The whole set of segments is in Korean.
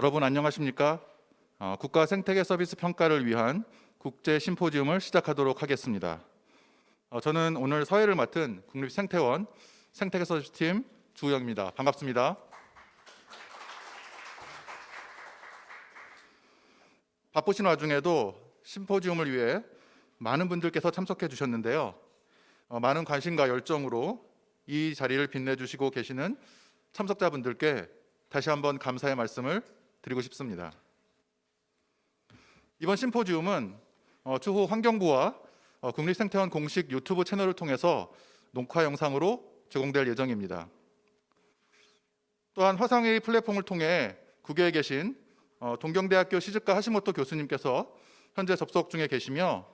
여러분 안녕하십니까? 국가 생태계 서비스 평가를 위한 국제 심포지움을 시작하도록 하겠습니다. 저는 오늘 서해를 맡은 국립생태원 생태계 서비스팀 주우영입니다. 반갑습니다. 바쁘신 와중에도 심포지움을 위해 많은 분들께서 참석해 주셨는데요. 많은 관심과 열정으로 이 자리를 빛내주시고 계시는 참석자분들께 다시 한번 감사의 말씀을 드리고 싶습니다. 이번 심포지움은 추후 환경부와 국립생태원 공식 유튜브 채널을 통해서 녹화 영상으로 제공될 예정입니다. 또한 화상회의 플랫폼을 통해 국외에 계신 동경대학교 시즈카 하시모토 교수님께서 현재 접속 중에 계시며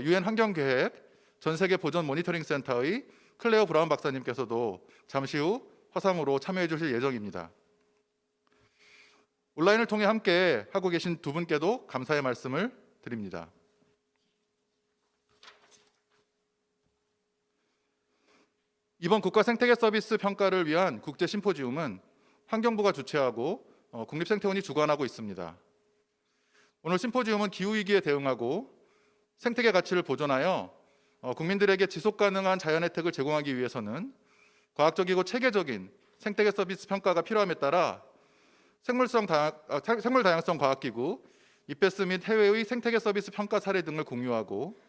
유엔 환경계획 전세계 보전 모니터링 센터의 클레어 브라운 박사님께서도 잠시 후 화상으로 참여해 주실 예정입니다. 온라인을 통해 함께 하고 계신 두 분께도 감사의 말씀을 드립니다. 이번 국가 생태계 서비스 평가를 위한 국제 심포지움은 환경부가 주최하고 국립생태원이 주관하고 있습니다. 오늘 심포지움은 기후위기에 대응하고 생태계 가치를 보존하여 국민들에게 지속가능한 자연 혜택을 제공하기 위해서는 과학적이고 체계적인 생태계 서비스 평가가 필요함에 따라 생물 다양성 과학기구, 이페스 및 해외의 생태계 서비스 평가 사례 등을 공유하고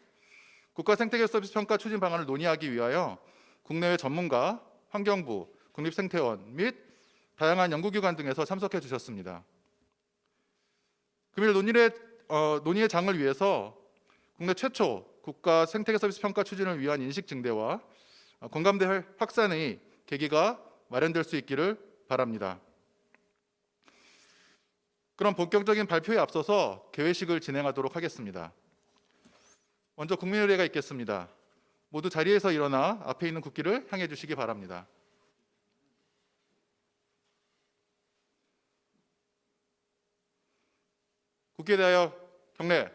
국가 생태계 서비스 평가 추진 방안을 논의하기 위하여 국내외 전문가, 환경부, 국립생태원 및 다양한 연구기관 등에서 참석해 주셨습니다. 금일 논의의 장을 위해서 국내 최초 국가 생태계 서비스 평가 추진을 위한 인식 증대와 공감대 확산의 계기가 마련될 수 있기를 바랍니다. 그럼 본격적인 발표에 앞서서 개회식을 진행하도록 하겠습니다. 먼저 국민의례가 있겠습니다. 모두 자리에서 일어나 앞에 있는 국기를 향해 주시기 바랍니다. 국기에 대하여 경례.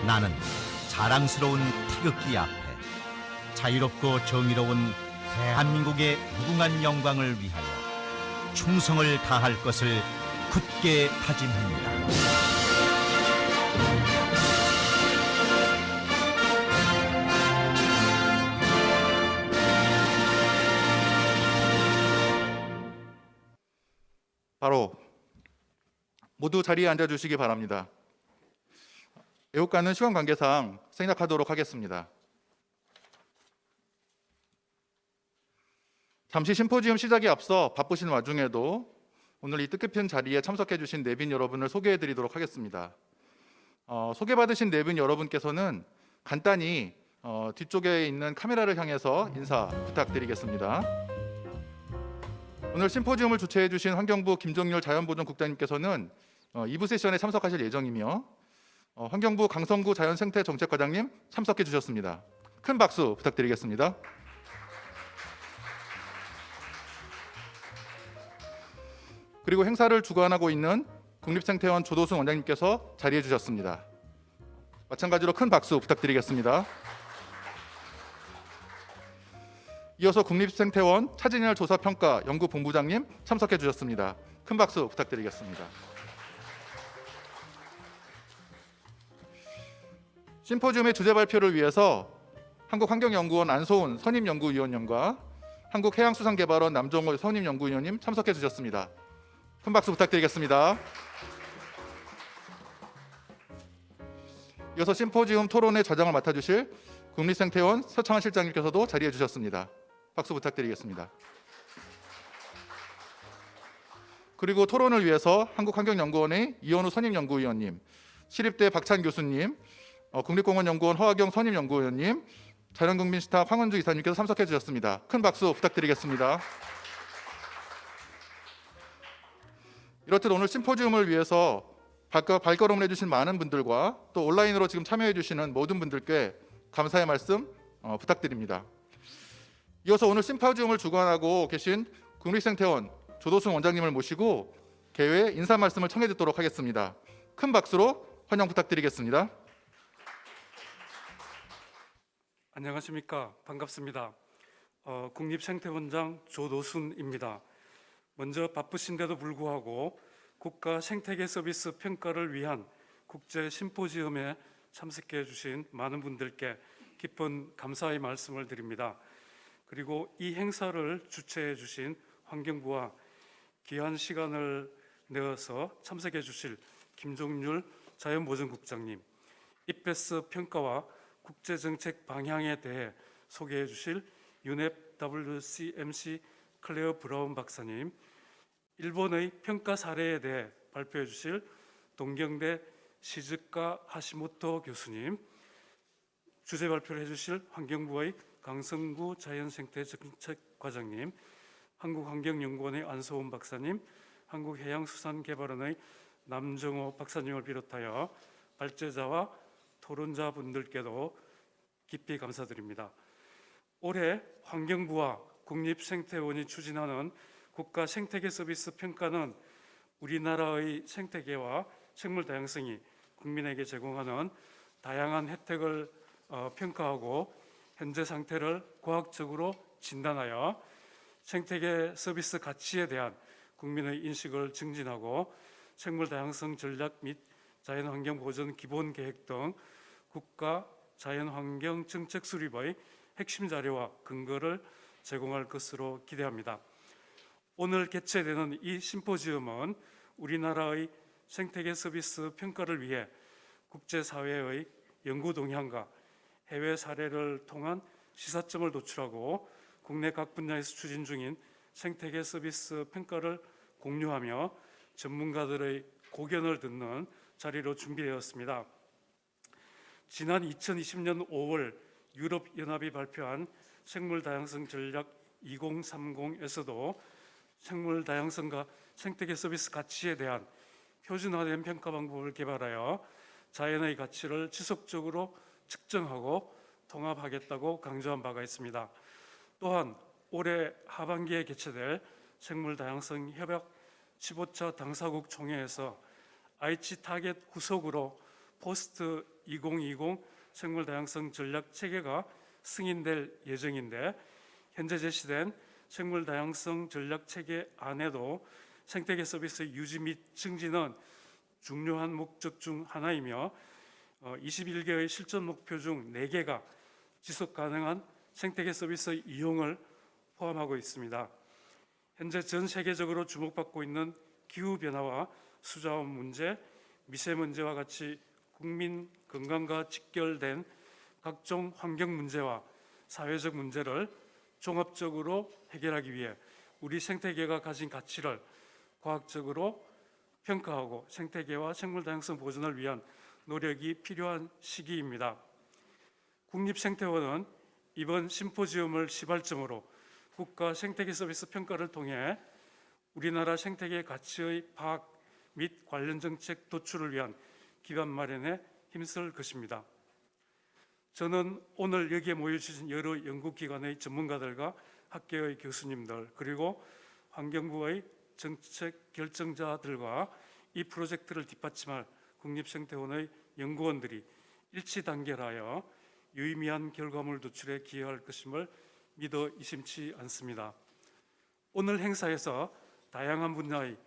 나는 자랑스러운 태극기 앞에 자유롭고 정의로운 대한민국의 무궁한 영광을 위하여 충성을 다할 것을 굳게 다짐합니다. 바로 모두 자리에 앉아주시기 바랍니다. 애국가는 시간 관계상 생략하도록 하겠습니다. 잠시 심포지움 시작에 앞서 바쁘신 와중에도 오늘 이 뜻깊은 자리에 참석해 주신 내빈 여러분을 소개해 드리도록 하겠습니다. 소개받으신 내빈 여러분께서는 간단히 뒤쪽에 있는 카메라를 향해서 인사 부탁드리겠습니다. 오늘 심포지움을 주최해 주신 환경부 김종률 자연보전국장님께서는 2부 세션에 참석하실 예정이며 환경부 강성구 자연생태정책과장님 참석해 주셨습니다. 큰 박수 부탁드리겠습니다. 그리고 행사를 주관하고 있는 국립생태원 조도순 원장님께서 자리해 주셨습니다. 마찬가지로 큰 박수 부탁드리겠습니다. 이어서 국립생태원 차진열 조사평가 연구본부장님 참석해 주셨습니다. 큰 박수 부탁드리겠습니다. 심포지움의 주제 발표를 위해서 한국환경연구원 안소은 선임연구위원님과 한국해양수산개발원 남종호 선임연구위원님 참석해 주셨습니다. 큰 박수 부탁드리겠습니다. 이어서 심포지움 토론의 좌장을 맡아주실 국립생태원 서창한 실장님께서도 자리해 주셨습니다. 박수 부탁드리겠습니다. 그리고 토론을 위해서 한국환경연구원의 이현우 선임연구위원님, 시립대 박찬 교수님, 국립공원연구원 허화경 선임연구위원님, 자연국민시탁 황은주 이사님께서 참석해 주셨습니다. 큰 박수 부탁드리겠습니다. 이렇듯 오늘 심포지움을 위해서 발걸음을 해주신 많은 분들과 또 온라인으로 지금 참여해 주시는 모든 분들께 감사의 말씀 부탁드립니다. 이어서 오늘 심포지움을 주관하고 계신 국립생태원 조도순 원장님을 모시고 개회 인사 말씀을 청해 듣도록 하겠습니다. 큰 박수로 환영 부탁드리겠습니다. 안녕하십니까. 반갑습니다. 국립생태원장 조도순입니다. 먼저 바쁘신데도 불구하고 국가 생태계 서비스 평가를 위한 국제 심포지엄에 참석해 주신 많은 분들께 깊은 감사의 말씀을 드립니다. 그리고 이 행사를 주최해 주신 환경부와 귀한 시간을 내어서 참석해 주실 김종률 자연보전국장님, 이페스 평가와 국제정책 방향에 대해 소개해 주실 유넵 WCMC 클레어 브라운 박사님, 일본의 평가 사례에 대해 발표해 주실 동경대 시즈카 하시모토 교수님, 주제 발표를 해주실 환경부의 강성구 자연생태정책과장님, 한국환경연구원의 안소원 박사님, 한국해양수산개발원의 남정호 박사님을 비롯하여 발제자와 토론자 분들께도 깊이 감사드립니다. 올해 환경부와 국립생태원이 추진하는 국가 생태계 서비스 평가는 우리나라의 생태계와 생물 다양성이 국민에게 제공하는 다양한 혜택을 평가하고 현재 상태를 과학적으로 진단하여 생태계 서비스 가치에 대한 국민의 인식을 증진하고 생물 다양성 전략 및 자연환경 보전 기본 계획 등 국가 자연환경 정책 수립의 핵심 자료와 근거를 제공할 것으로 기대합니다. 오늘 개최되는 이 심포지엄은 우리나라의 생태계 서비스 평가를 위해 국제사회의 연구 동향과 해외 사례를 통한 시사점을 도출하고 국내 각 분야에서 추진 중인 생태계 서비스 평가를 공유하며 전문가들의 고견을 듣는 자리로 준비되었습니다. 지난 2020년 5월 유럽연합이 발표한 생물다양성 전략 2030에서도 생물다양성과 생태계 서비스 가치에 대한 표준화된 평가 방법을 개발하여 자연의 가치를 지속적으로 측정하고 통합하겠다고 강조한 바가 있습니다. 또한 올해 하반기에 개최될 생물다양성 협약 15차 당사국 총회에서 aichi 타겟 후속으로 포스트 2020 생물다양성 전략 체계가 승인될 예정인데, 현재 제시된 생물다양성 전략 체계 안에도 생태계 서비스 유지 및 증진은 중요한 목적 중 하나이며 21개의 실천 목표 중 4개가 지속 가능한 생태계 서비스 이용을 포함하고 있습니다. 현재 전 세계적으로 주목받고 있는 기후변화와 수자원 문제, 미세먼지와 같이 국민 건강과 직결된 각종 환경 문제와 사회적 문제를 종합적으로 해결하기 위해 우리 생태계가 가진 가치를 과학적으로 평가하고 생태계와 생물 다양성 보존을 위한 노력이 필요한 시기입니다. 국립생태원은 이번 심포지엄을 시발점으로 국가 생태계 서비스 평가를 통해 우리나라 생태계 가치의 파악 및 관련 정책 도출을 위한 기반 마련에 힘쓸 것입니다. 저는 오늘 여기에 모여주신 여러 연구기관의 전문가들과 학계의 교수님들, 그리고 환경부의 정책 결정자들과 이 프로젝트를 뒷받침할 국립생태원의 연구원들이 일치 단결하여 유의미한 결과물 도출에 기여할 것임을 믿어 의심치 않습니다. 오늘 행사에서 다양한 분야의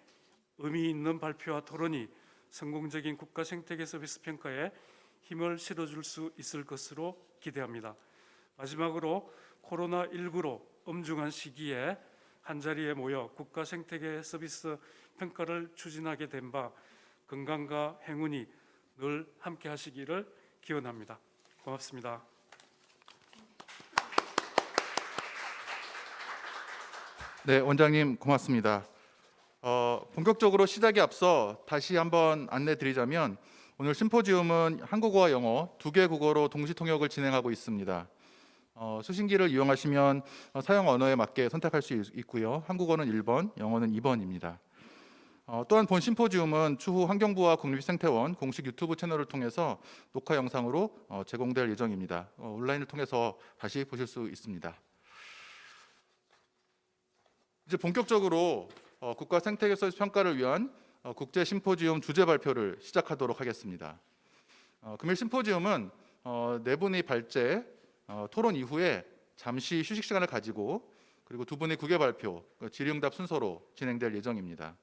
의미 있는 발표와 토론이 성공적인 국가 생태계 서비스 평가에 힘을 실어줄 수 있을 것으로 기대합니다. 마지막으로 코로나19로 엄중한 시기에 한자리에 모여 국가 생태계 서비스 평가를 추진하게 된 바 건강과 행운이 늘 함께 하시기를 기원합니다. 고맙습니다. 네, 원장님 고맙습니다. 본격적으로 시작에 앞서 다시 한번 안내 드리자면 오늘 심포지엄은 한국어와 영어 2개 국어로 동시 통역을 진행하고 있습니다. 수신기를 이용하시면 사용 언어에 맞게 선택할 수 있고요. 한국어는 1번, 영어는 2번입니다. 또한 본 심포지엄은 추후 환경부와 국립생태원 공식 유튜브 채널을 통해서 녹화 영상으로 제공될 예정입니다. 온라인을 통해서 다시 보실 수 있습니다. 이제 본격적으로 국가 생태계 서비스 평가를 위한 국제 심포지움 주제 발표를 시작하도록 하겠습니다. 금일 심포지움은 네 분이 발제, 토론 이후에 잠시 휴식 시간을 가지고 그리고 두 분의 국외 발표, 질의응답 순서로 진행될 예정입니다.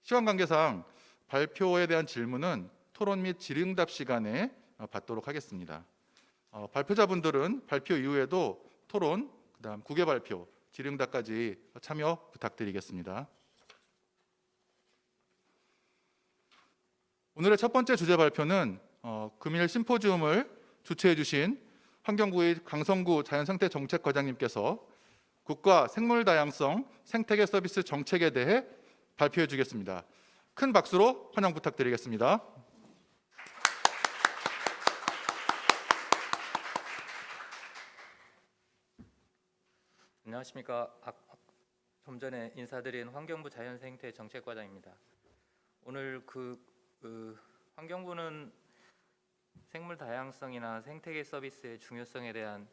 시간 관계상 발표에 대한 질문은 토론 및 질의응답 시간에 받도록 하겠습니다. 발표자분들은 발표 이후에도 토론, 그다음 국외 발표, 질의응답까지 참여 부탁드리겠습니다. 오늘의 첫 번째 주제 발표는 금일 심포지움을 주최해 주신 환경부의 강성구 자연생태정책과장님께서 국가 생물다양성 생태계 서비스 정책에 대해 발표해 주겠습니다. 큰 박수로 환영 부탁드리겠습니다. 안녕하십니까. 좀 전에 인사드린 환경부 자연생태정책과장입니다. 오늘 환경부는 생물 다양성이나 생태계 서비스의 중요성에 대한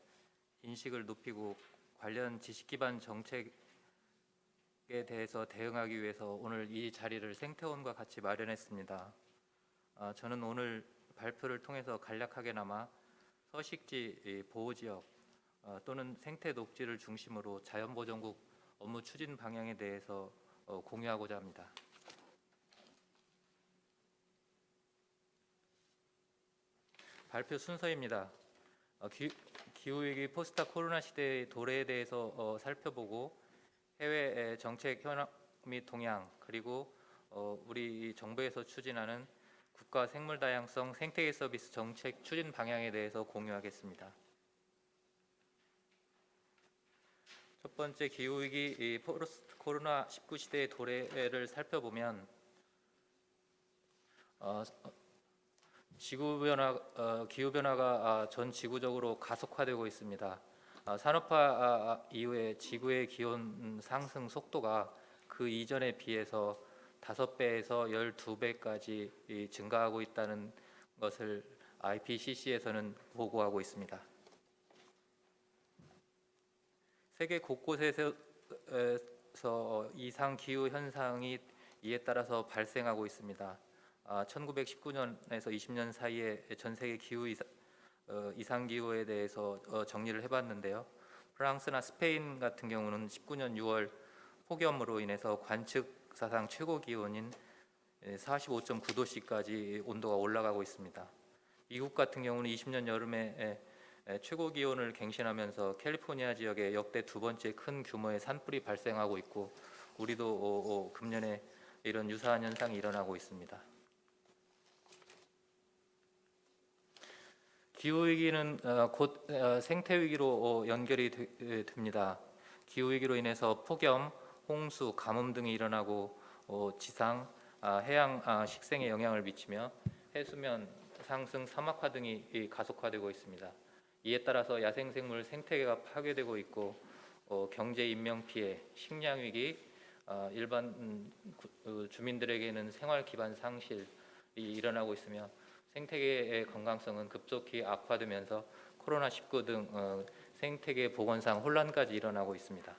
인식을 높이고 관련 지식 기반 정책에 대해서 대응하기 위해서 오늘 이 자리를 생태원과 같이 마련했습니다. 저는 오늘 발표를 통해서 간략하게나마 서식지 보호지역 또는 생태 녹지를 중심으로 자연보전국 업무 추진 방향에 대해서 공유하고자 합니다. 발표 순서입니다. 기후위기 포스트 코로나 시대의 도래에 대해서 살펴보고 해외 정책 현황 및 동향, 그리고 우리 정부에서 추진하는 국가 생물다양성 생태계 서비스 정책 추진 방향에 대해서 공유하겠습니다. 첫 번째, 기후위기 포스트 코로나 19 시대의 도래를 살펴보면 기후변화가 전 지구적으로 가속화되고 있습니다. 산업화 이후에 지구의 기온 상승 속도가 그 이전에 비해서 5배에서 12배까지 증가하고 있다는 것을 IPCC에서는 보고하고 있습니다. 세계 곳곳에서 이상 기후 현상이 이에 따라서 발생하고 있습니다. 1919년에서 20년 사이에 전 세계 기후 이상 기후에 대해서 정리를 해봤는데요. 프랑스나 스페인 같은 경우는 19년 6월 폭염으로 인해서 관측 사상 최고 기온인 45.9도씨까지 온도가 올라가고 있습니다. 미국 같은 경우는 20년 여름에 최고 기온을 갱신하면서 캘리포니아 지역에 역대 두 번째 큰 규모의 산불이 발생하고 있고, 우리도 금년에 이런 유사한 현상이 일어나고 있습니다. 기후위기는 곧 생태위기로 연결이 됩니다. 기후위기로 인해서 폭염, 홍수, 가뭄 등이 일어나고 지상, 해양 식생에 영향을 미치며 해수면 상승, 사막화 등이 가속화되고 있습니다. 이에 따라서 야생생물 생태계가 파괴되고 있고 경제 인명 피해, 식량 위기, 일반 주민들에게는 생활 기반 상실이 일어나고 있으며 생태계의 건강성은 급속히 악화되면서 코로나19 등 생태계 보건상 혼란까지 일어나고 있습니다.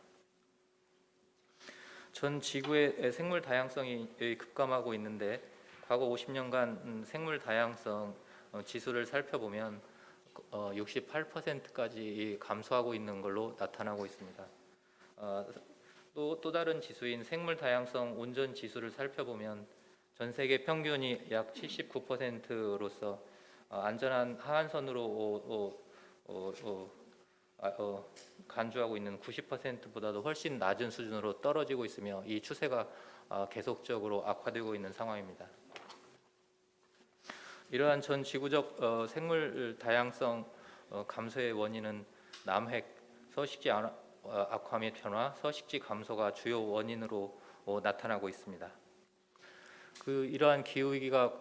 전 지구의 생물 다양성이 급감하고 있는데 과거 50년간 생물 다양성 지수를 살펴보면 68%까지 감소하고 있는 걸로 나타나고 있습니다. 또 다른 지수인 생물 다양성 온전 지수를 살펴보면 전 세계 평균이 약 79%로서 안전한 하한선으로 간주하고 있는 90%보다도 훨씬 낮은 수준으로 떨어지고 있으며 이 추세가 계속적으로 악화되고 있는 상황입니다. 이러한 전 지구적 생물 다양성 감소의 원인은 남획, 서식지 악화 및 변화, 서식지 감소가 주요 원인으로 나타나고 있습니다. 이러한 기후 위기가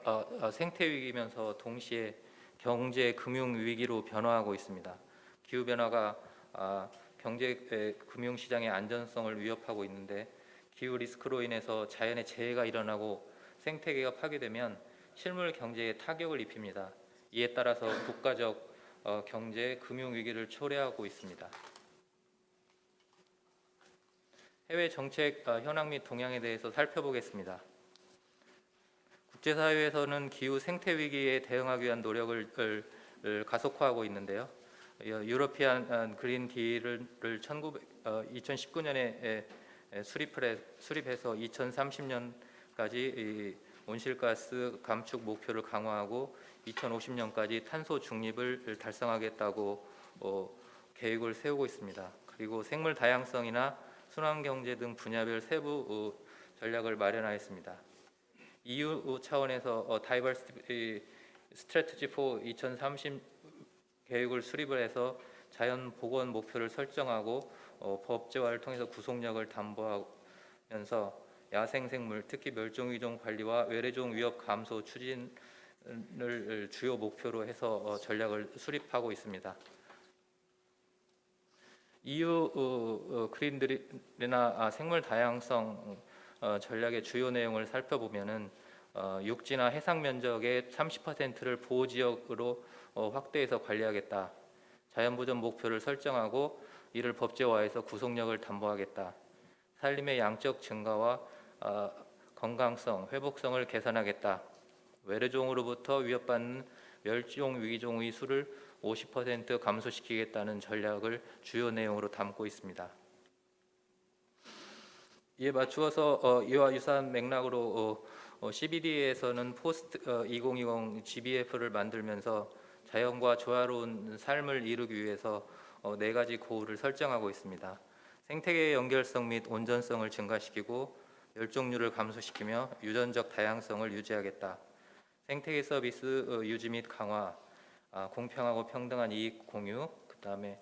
생태 위기면서 동시에 경제 금융 위기로 변화하고 있습니다. 기후 변화가 경제 금융 시장의 안전성을 위협하고 있는데 기후 리스크로 인해서 자연의 재해가 일어나고 생태계가 파괴되면 실물 경제에 타격을 입힙니다. 이에 따라서 국가적 경제 금융 위기를 초래하고 있습니다. 해외 정책 현황 및 동향에 대해서 살펴보겠습니다. 국제사회에서는 기후 생태 위기에 대응하기 위한 노력을 가속화하고 있는데요. 유러피안 그린 딜을 2019년에 수립해서 2030년까지 온실가스 감축 목표를 강화하고 2050년까지 탄소 중립을 달성하겠다고 계획을 세우고 있습니다. 그리고 생물 다양성이나 순환 경제 등 분야별 세부 전략을 마련하였습니다. EU 차원에서 다이버시티 스트래티지 4 2030 계획을 수립을 해서 자연 복원 목표를 설정하고 법제화를 통해서 구속력을 담보하면서 야생 생물, 특히 멸종 위종 관리와 외래종 위협 감소 추진을 주요 목표로 해서 전략을 수립하고 있습니다. EU 그린들이나 생물 다양성 전략의 주요 내용을 살펴보면은 육지나 해상 면적의 30%를 보호 지역으로 확대해서 관리하겠다. 자연보전 목표를 설정하고 이를 법제화해서 구속력을 담보하겠다. 산림의 양적 증가와 건강성, 회복성을 개선하겠다. 외래종으로부터 위협받는 멸종 위기종의 수를 50% 감소시키겠다는 전략을 주요 내용으로 담고 있습니다. 이에 맞추어서 이와 유사한 맥락으로 CBD에서는 포스트 2020 GBF를 만들면서 자연과 조화로운 삶을 이루기 위해서 4가지 고울을 설정하고 있습니다. 생태계의 연결성 및 온전성을 증가시키고 멸종률을 감소시키며 유전적 다양성을 유지하겠다. 생태계 서비스 유지 및 강화, 공평하고 평등한 이익 공유, 그다음에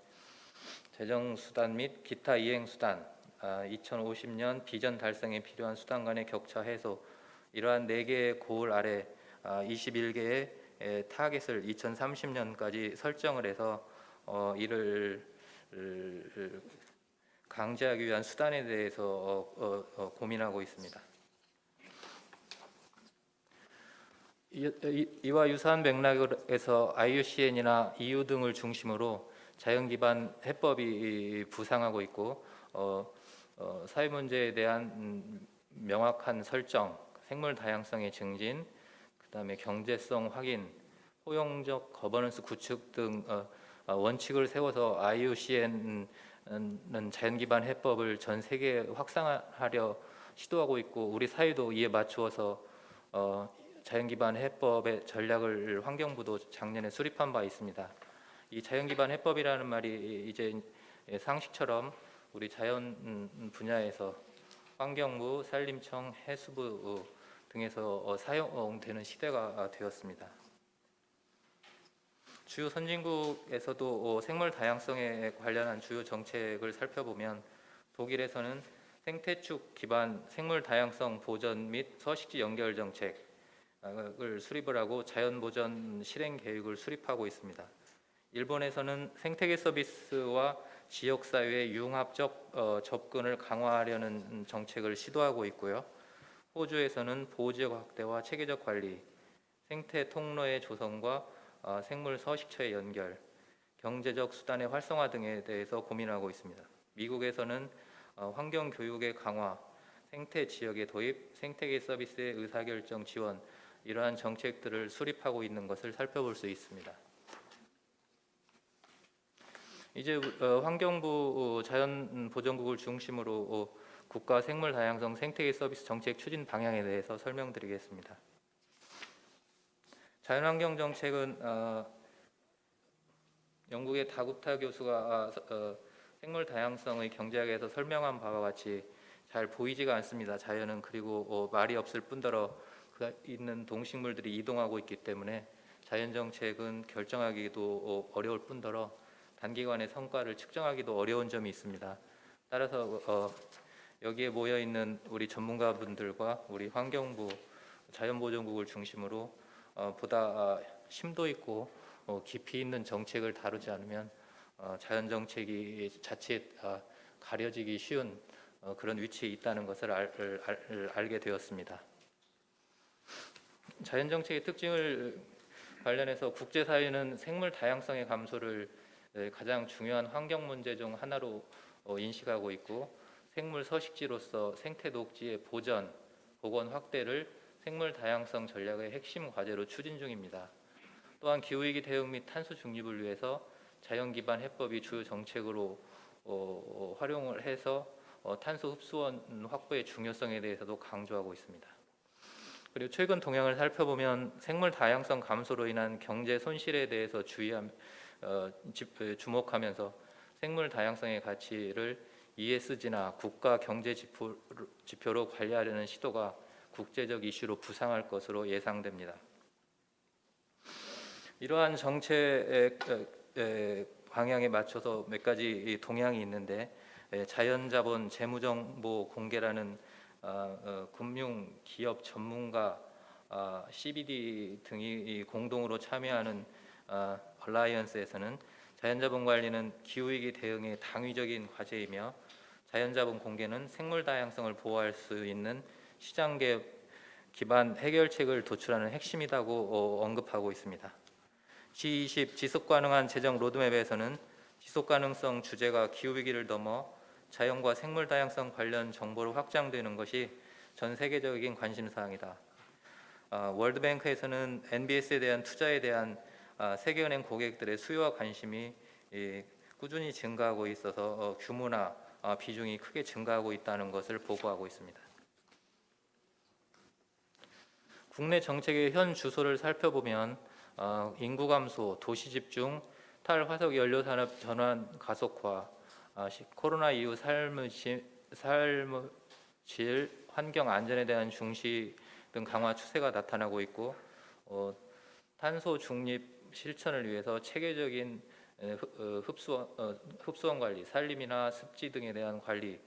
재정 수단 및 기타 이행 수단, 2050년 비전 달성에 필요한 수단 간의 격차 해소, 이러한 4개의 고울 아래 21개의 타겟을 2030년까지 설정을 해서 이를 강제하기 위한 수단에 대해서 고민하고 있습니다. 이와 유사한 맥락에서 IUCN이나 EU 등을 중심으로 자연 기반 해법이 부상하고 있고 사회 문제에 대한 명확한 설정, 생물 다양성의 증진, 그다음에 경제성 확인, 포용적 거버넌스 구축 등 원칙을 세워서 IUCN은 자연 기반 해법을 전 세계에 확산하려 시도하고 있고 우리 사회도 이에 맞추어서 자연 기반 해법의 전략을 환경부도 작년에 수립한 바 있습니다. 이 자연 기반 해법이라는 말이 이제 상식처럼 우리 자연 분야에서 환경부, 산림청, 해수부 등에서 사용되는 시대가 되었습니다. 주요 선진국에서도 생물 다양성에 관련한 주요 정책을 살펴보면 독일에서는 생태축 기반 생물 다양성 보전 및 서식지 연결 정책을 수립을 하고 자연 보전 실행 계획을 수립하고 있습니다. 일본에서는 생태계 서비스와 지역사회의 융합적 접근을 강화하려는 정책을 시도하고 있고요. 호주에서는 보호지역 확대와 체계적 관리, 생태 통로의 조성과 생물 서식처의 연결, 경제적 수단의 활성화 등에 대해서 고민하고 있습니다. 미국에서는 환경 교육의 강화, 생태 지역의 도입, 생태계 서비스의 의사결정 지원, 이러한 정책들을 수립하고 있는 것을 살펴볼 수 있습니다. 이제 환경부 자연보전국을 중심으로 국가 생물 다양성 생태계 서비스 정책 추진 방향에 대해서 설명드리겠습니다. 자연환경 정책은 영국의 다구타 교수가 생물 다양성의 경제학에서 설명한 바와 같이 잘 보이지가 않습니다. 자연은 그리고 말이 없을 뿐더러 그 있는 동식물들이 이동하고 있기 때문에 자연 정책은 결정하기도 어려울 뿐더러 단기간의 성과를 측정하기도 어려운 점이 있습니다. 따라서 여기에 모여 있는 우리 전문가분들과 우리 환경부 자연보전국을 중심으로 보다 심도 있고 깊이 있는 정책을 다루지 않으면 자연 정책이 자칫 가려지기 쉬운 그런 위치에 있다는 것을 알게 되었습니다. 자연 정책의 특징을 관련해서 국제사회는 생물 다양성의 감소를 가장 중요한 환경 문제 중 하나로 인식하고 있고 생물 서식지로서 생태 녹지의 보전, 복원 확대를 생물 다양성 전략의 핵심 과제로 추진 중입니다. 또한 기후위기 대응 및 탄소 중립을 위해서 자연 기반 해법이 주요 정책으로 활용을 해서 탄소 흡수원 확보의 중요성에 대해서도 강조하고 있습니다. 그리고 최근 동향을 살펴보면 생물 다양성 감소로 인한 경제 손실에 대해서 주목하면서 생물 다양성의 가치를 ESG나 국가 경제 지표로 관리하려는 시도가 국제적 이슈로 부상할 것으로 예상됩니다. 이러한 정책 방향에 맞춰서 몇 가지 동향이 있는데, 자연자본 재무정보 공개라는 금융 기업 전문가 CBD 등이 공동으로 참여하는 얼라이언스에서는 자연자본 관리는 기후위기 대응의 당위적인 과제이며 자연자본 공개는 생물 다양성을 보호할 수 있는 시장 개혁 기반 해결책을 도출하는 핵심이라고 언급하고 있습니다. G20 지속가능한 재정 로드맵에서는 지속가능성 주제가 기후위기를 넘어 자연과 생물 다양성 관련 정보로 확장되는 것이 전 세계적인 관심사항이다. 월드뱅크에서는 NBS에 대한 투자에 대한 세계은행 고객들의 수요와 관심이 꾸준히 증가하고 있어서 규모나 비중이 크게 증가하고 있다는 것을 보고하고 있습니다. 국내 정책의 현 주소를 살펴보면 인구 감소, 도시 집중, 탈화석 연료 산업 전환 가속화, 코로나 이후 삶의 질, 환경 안전에 대한 중시 등 강화 추세가 나타나고 있고, 탄소 중립 실천을 위해서 체계적인 흡수원 관리, 산림이나 습지 등에 대한 관리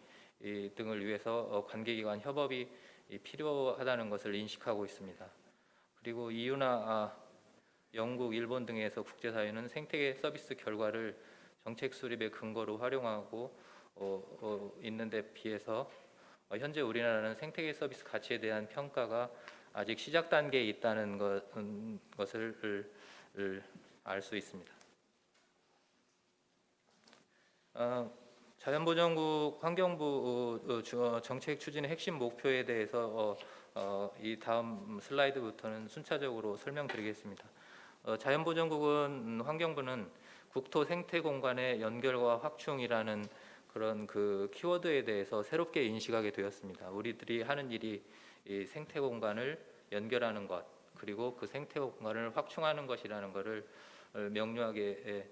등을 위해서 관계기관 협업이 필요하다는 것을 인식하고 있습니다. 그리고 EU나 영국, 일본 등에서 국제사회는 생태계 서비스 결과를 정책 수립의 근거로 활용하고 있는 데 비해서 현재 우리나라는 생태계 서비스 가치에 대한 평가가 아직 시작 단계에 있다는 것을 알 수 있습니다. 자연보전국 환경부 정책 추진의 핵심 목표에 대해서 이 다음 슬라이드부터는 순차적으로 설명드리겠습니다. 자연보전국은 환경부는 국토 생태 공간의 연결과 확충이라는 그런 그 키워드에 대해서 새롭게 인식하게 되었습니다. 우리들이 하는 일이 이 생태 공간을 연결하는 것, 그리고 그 생태 공간을 확충하는 것이라는 것을 명료하게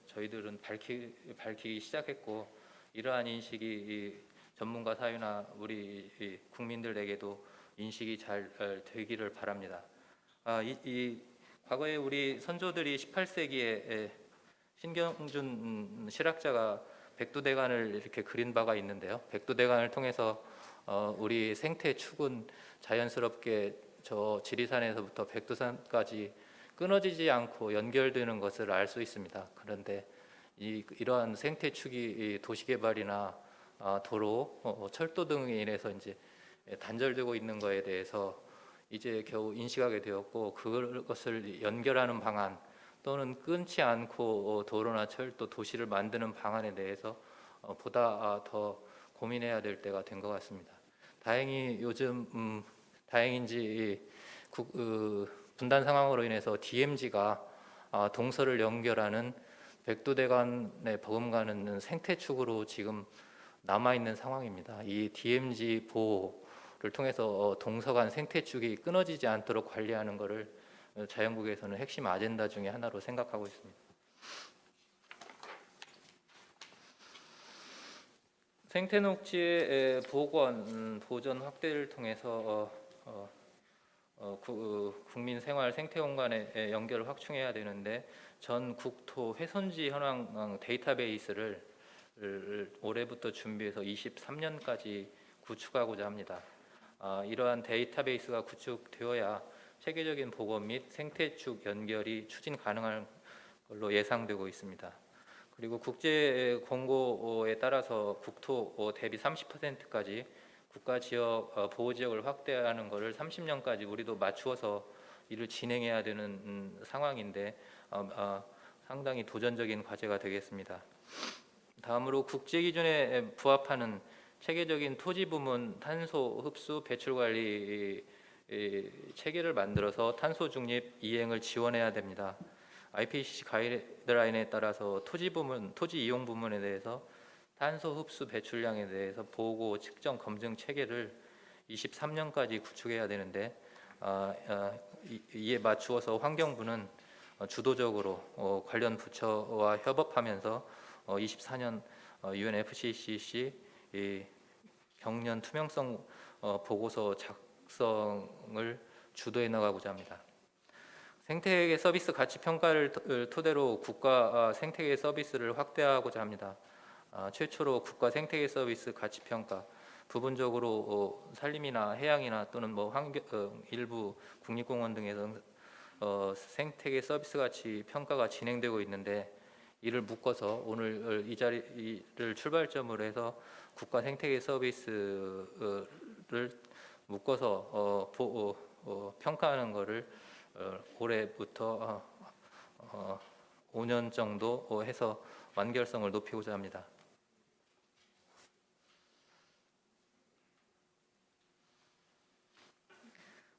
저희들은 밝히기 시작했고, 이러한 인식이 전문가 사회나 우리 국민들에게도 인식이 잘 되기를 바랍니다. 과거에 우리 선조들이 18세기에 신경준 실학자가 백두대간을 이렇게 그린 바가 있는데요. 백두대간을 통해서 우리 생태 축은 자연스럽게 저 지리산에서부터 백두산까지 끊어지지 않고 연결되는 것을 알 수 있습니다. 그런데 이러한 생태 축이 도시개발이나 도로, 철도 등에 인해서 이제 단절되고 있는 것에 대해서 이제 겨우 인식하게 되었고, 그것을 연결하는 방안 또는 끊지 않고 도로나 철도, 도시를 만드는 방안에 대해서 보다 더 고민해야 될 때가 된 것 같습니다. 다행히 요즘 다행인지 분단 상황으로 인해서 DMZ가 동서를 연결하는 백두대간에 버금가는 생태축으로 지금 남아있는 상황입니다. 이 DMZ 보호를 통해서 동서 간 생태축이 끊어지지 않도록 관리하는 것을 자연국에서는 핵심 아젠다 중에 하나로 생각하고 있습니다. 생태녹지의 복원, 보존 확대를 통해서 국민 생활 생태 공간의 연결을 확충해야 되는데, 전 국토 훼손지 현황 데이터베이스를 올해부터 준비해서 23년까지 구축하고자 합니다. 이러한 데이터베이스가 구축되어야 체계적인 복원 및 생태축 연결이 추진 가능한 걸로 예상되고 있습니다. 그리고 국제 공고에 따라서 국토 대비 30%까지 국가 지역 보호 지역을 확대하는 것을 30년까지 우리도 맞추어서 이를 진행해야 되는 상황인데 상당히 도전적인 과제가 되겠습니다. 다음으로 국제 기준에 부합하는 체계적인 토지 부문 탄소 흡수 배출 관리 체계를 만들어서 탄소 중립 이행을 지원해야 됩니다. IPCC 가이드라인에 따라서 토지 부문, 토지 이용 부문에 대해서 탄소 흡수 배출량에 대해서 보고 측정 검증 체계를 23년까지 구축해야 되는데 이에 맞추어서 환경부는 주도적으로 관련 부처와 협업하면서 24년 UNFCCC 경년 투명성 보고서 작성을 주도해 나가고자 합니다. 생태계 서비스 가치 평가를 토대로 국가 생태계 서비스를 확대하고자 합니다. 최초로 국가 생태계 서비스 가치 평가 부분적으로 산림이나 해양이나 또는 일부 국립공원 등에서 생태계 서비스 가치 평가가 진행되고 있는데 이를 묶어서 오늘 이 자리를 출발점으로 해서 국가 생태계 서비스를 묶어서 평가하는 것을 올해부터 5년 정도 해서 완결성을 높이고자 합니다.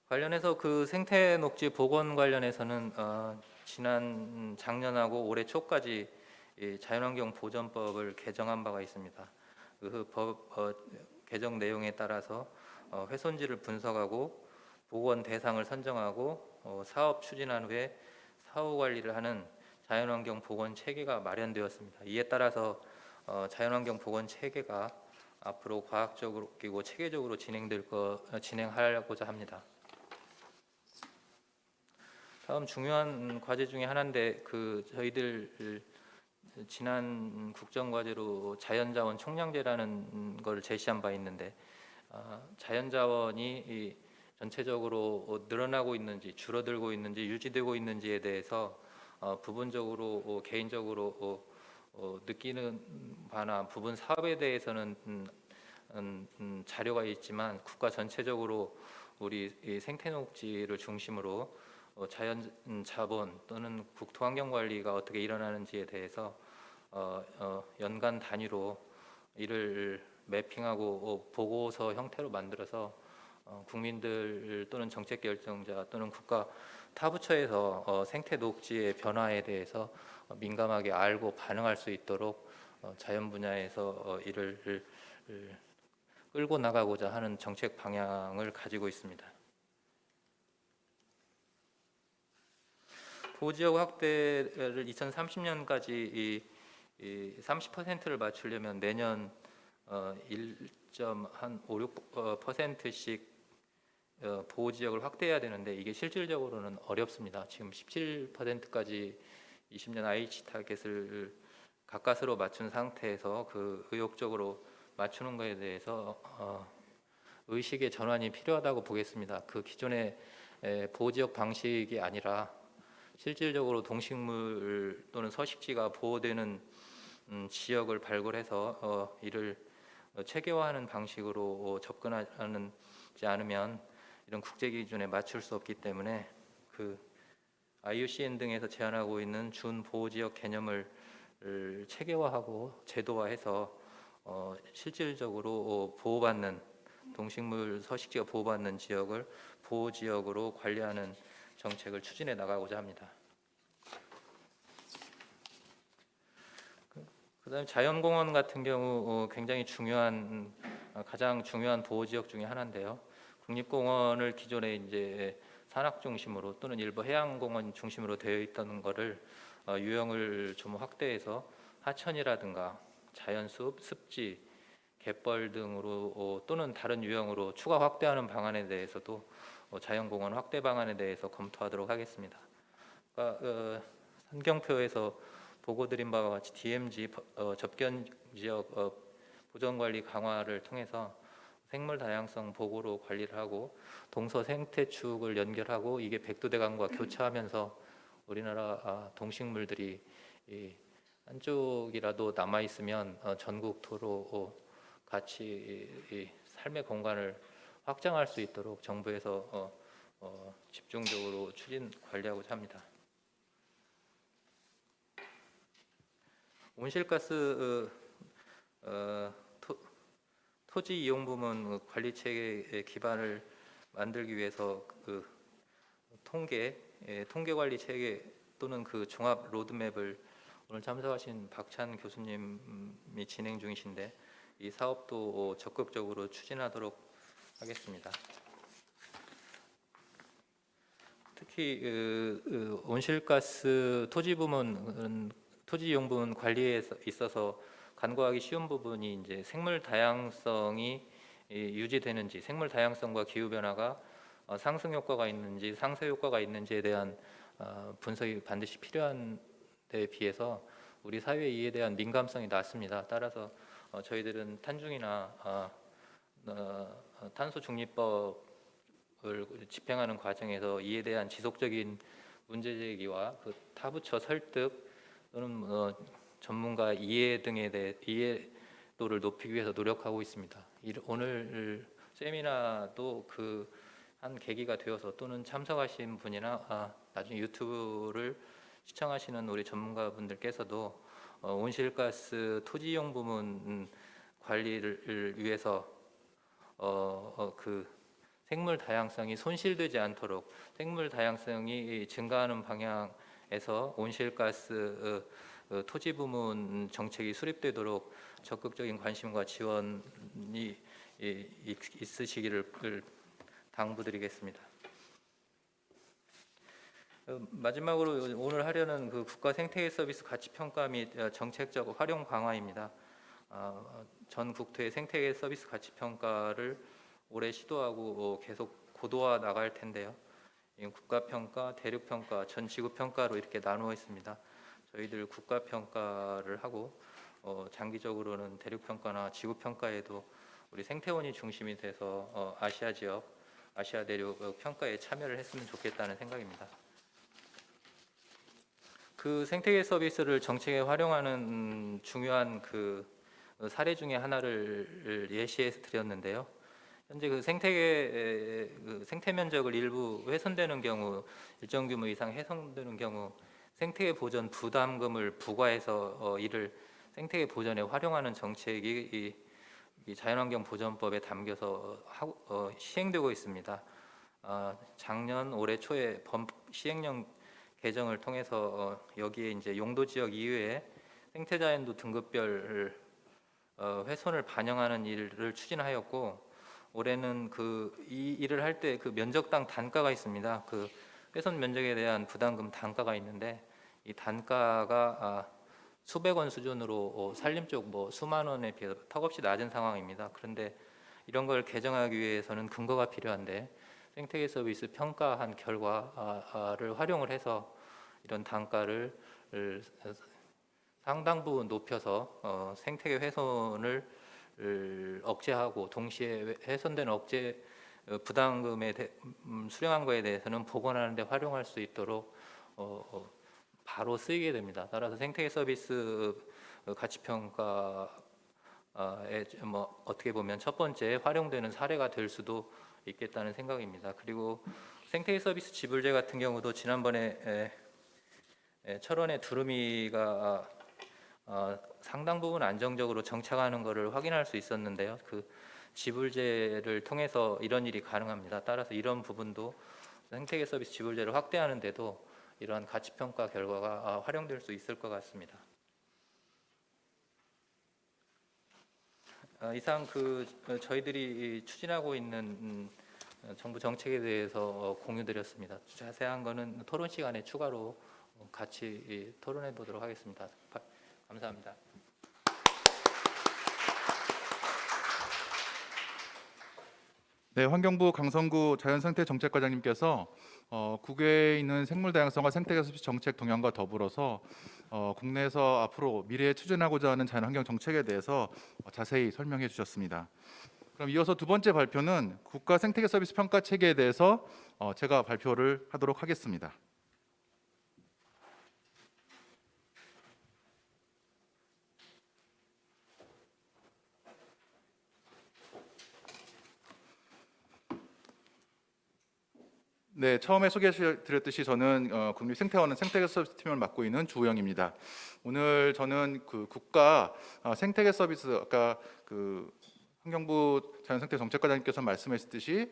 관련해서 그 생태 녹지 복원 관련해서는 지난 작년하고 올해 초까지 이 자연환경 보전법을 개정한 바가 있습니다. 그 법 개정 내용에 따라서 훼손지를 분석하고 복원 대상을 선정하고 사업 추진한 후에 사후 관리를 하는 자연환경 복원 체계가 마련되었습니다. 이에 따라서 자연환경 복원 체계가 앞으로 과학적으로 그리고 체계적으로 진행하고자 합니다. 다음 중요한 과제 중에 하나인데 저희들 지난 국정과제로 자연자원 총량제라는 걸 제시한 바 있는데 자연자원이 전체적으로 늘어나고 있는지 줄어들고 있는지 유지되고 있는지에 대해서 부분적으로 개인적으로 느끼는 바나 부분 사업에 대해서는 자료가 있지만 국가 전체적으로 우리 생태녹지를 중심으로 자연 자본 또는 국토환경 관리가 어떻게 일어나는지에 대해서 연간 단위로 이를 매핑하고 보고서 형태로 만들어서 국민들 또는 정책 결정자 또는 국가 타부처에서 생태 녹지의 변화에 대해서 민감하게 알고 반응할 수 있도록 자연 분야에서 이를 끌고 나가고자 하는 정책 방향을 가지고 있습니다. 보호지역 확대를 2030년까지 30%를 맞추려면 내년 1.56%씩 보호지역을 확대해야 되는데 이게 실질적으로는 어렵습니다. 지금 17%까지 20년 IH 타겟을 가까스로 맞춘 상태에서 그 의욕적으로 맞추는 것에 대해서 의식의 전환이 필요하다고 보겠습니다. 그 기존의 보호지역 방식이 아니라 실질적으로 동식물 또는 서식지가 보호되는 지역을 발굴해서 이를 체계화하는 방식으로 접근하지 않으면 이런 국제 기준에 맞출 수 없기 때문에 그 IUCN 등에서 제안하고 있는 준 보호지역 개념을 체계화하고 제도화해서 실질적으로 보호받는 동식물 서식지가 보호받는 지역을 보호지역으로 관리하는 정책을 추진해 나가고자 합니다. 그다음에 자연공원 같은 경우 굉장히 가장 중요한 보호지역 중에 하나인데요. 국립공원을 기존에 이제 산악 중심으로 또는 일부 해양공원 중심으로 되어 있던 것을 유형을 좀 확대해서 하천이라든가 자연숲, 습지, 갯벌 등으로 또는 다른 유형으로 추가 확대하는 방안에 대해서도 자연공원 확대 방안에 대해서 검토하도록 하겠습니다. 그러니까 환경표에서 보고드린 바와 같이 DMZ 접견 지역 보전 관리 강화를 통해서 생물 다양성 보고로 관리를 하고 동서 생태축을 연결하고 이게 백두대간과 교차하면서 우리나라 동식물들이 한쪽이라도 남아 있으면 전국토로 같이 삶의 공간을 확장할 수 있도록 정부에서 집중적으로 추진 관리하고자 합니다. 온실가스 토지 이용 부문 관리 체계의 기반을 만들기 위해서 그 통계 관리 체계 또는 그 종합 로드맵을 오늘 참석하신 박찬 교수님이 진행 중이신데 이 사업도 적극적으로 추진하도록 하겠습니다. 특히 온실가스 토지 부문 토지 이용 부문 관리에 있어서 간과하기 쉬운 부분이 이제 생물 다양성이 유지되는지, 생물 다양성과 기후 변화가 상승 효과가 있는지 상쇄 효과가 있는지에 대한 분석이 반드시 필요한 데 비해서 우리 사회 이에 대한 민감성이 낮습니다. 따라서 저희들은 탄중이나 탄소 중립법을 집행하는 과정에서 이에 대한 지속적인 문제 제기와 그 타부처 설득 또는 전문가 이해 등에 대해 이해도를 높이기 위해서 노력하고 있습니다. 오늘 세미나도 그 한 계기가 되어서 또는 참석하신 분이나 나중에 유튜브를 시청하시는 우리 전문가분들께서도 온실가스 토지이용 부문 관리를 위해서 그 생물 다양성이 손실되지 않도록 생물 다양성이 증가하는 방향에서 온실가스 토지 부문 정책이 수립되도록 적극적인 관심과 지원이 있으시기를 당부드리겠습니다. 마지막으로 오늘 하려는 그 국가 생태계 서비스 가치 평가 및 정책적 활용 강화입니다. 전 국토의 생태계 서비스 가치 평가를 올해 시도하고 계속 고도화 나갈 텐데요. 국가 평가, 대륙 평가, 전 지구 평가로 이렇게 나누어 있습니다. 저희들 국가 평가를 하고 장기적으로는 대륙 평가나 지구 평가에도 우리 생태원이 중심이 돼서 아시아 지역, 아시아 대륙 평가에 참여를 했으면 좋겠다는 생각입니다. 그 생태계 서비스를 정책에 활용하는 중요한 그 사례 중에 하나를 예시해서 드렸는데요. 현재 그 생태 면적을 일부 훼손되는 경우, 일정 규모 이상 훼손되는 경우 생태계 보전 부담금을 부과해서 이를 생태계 보전에 활용하는 정책이 이 자연환경 보전법에 담겨서 시행되고 있습니다. 작년 올해 초에 법 시행령 개정을 통해서 여기에 이제 용도 지역 이외에 생태자연도 등급별 훼손을 반영하는 일을 추진하였고 올해는 이 일을 할 때 그 면적당 단가가 있습니다. 그 훼손 면적에 대한 부담금 단가가 있는데 이 단가가 수백 원 수준으로 산림 쪽 뭐 수만 원에 비해서 턱없이 낮은 상황입니다. 그런데 이런 걸 개정하기 위해서는 근거가 필요한데 생태계 서비스 평가한 결과를 활용을 해서 이런 단가를 상당 부분 높여서 생태계 훼손을 억제하고 동시에 훼손된 억제 부담금에 수령한 거에 대해서는 복원하는 데 활용할 수 있도록 바로 쓰이게 됩니다. 따라서 생태계 서비스 가치 평가에 뭐 어떻게 보면 첫 번째 활용되는 사례가 될 수도 있겠다는 생각입니다. 그리고 생태계 서비스 지불제 같은 경우도 지난번에 철원의 두루미가 상당 부분 안정적으로 정착하는 것을 확인할 수 있었는데요. 그 지불제를 통해서 이런 일이 가능합니다. 따라서 이런 부분도 생태계 서비스 지불제를 확대하는 데도 이러한 가치 평가 결과가 활용될 수 있을 것 같습니다. 이상 저희들이 추진하고 있는 정부 정책에 대해서 공유드렸습니다. 자세한 거는 토론 시간에 추가로 같이 토론해 보도록 하겠습니다. 감사합니다. 네, 환경부 강성구 자연생태정책과장님께서 국외에 있는 생물 다양성과 생태계 서비스 정책 동향과 더불어서 국내에서 앞으로 미래에 추진하고자 하는 자연환경 정책에 대해서 자세히 설명해 주셨습니다. 그럼 이어서 두 번째 발표는 국가 생태계 서비스 평가 체계에 대해서 제가 발표를 하도록 하겠습니다. 네, 처음에 소개드렸듯이 저는 국립생태원은 생태계 서비스 팀을 맡고 있는 주우영입니다. 오늘 저는 그 국가 생태계 서비스 아까 그 환경부 자연생태정책과장님께서 말씀하셨듯이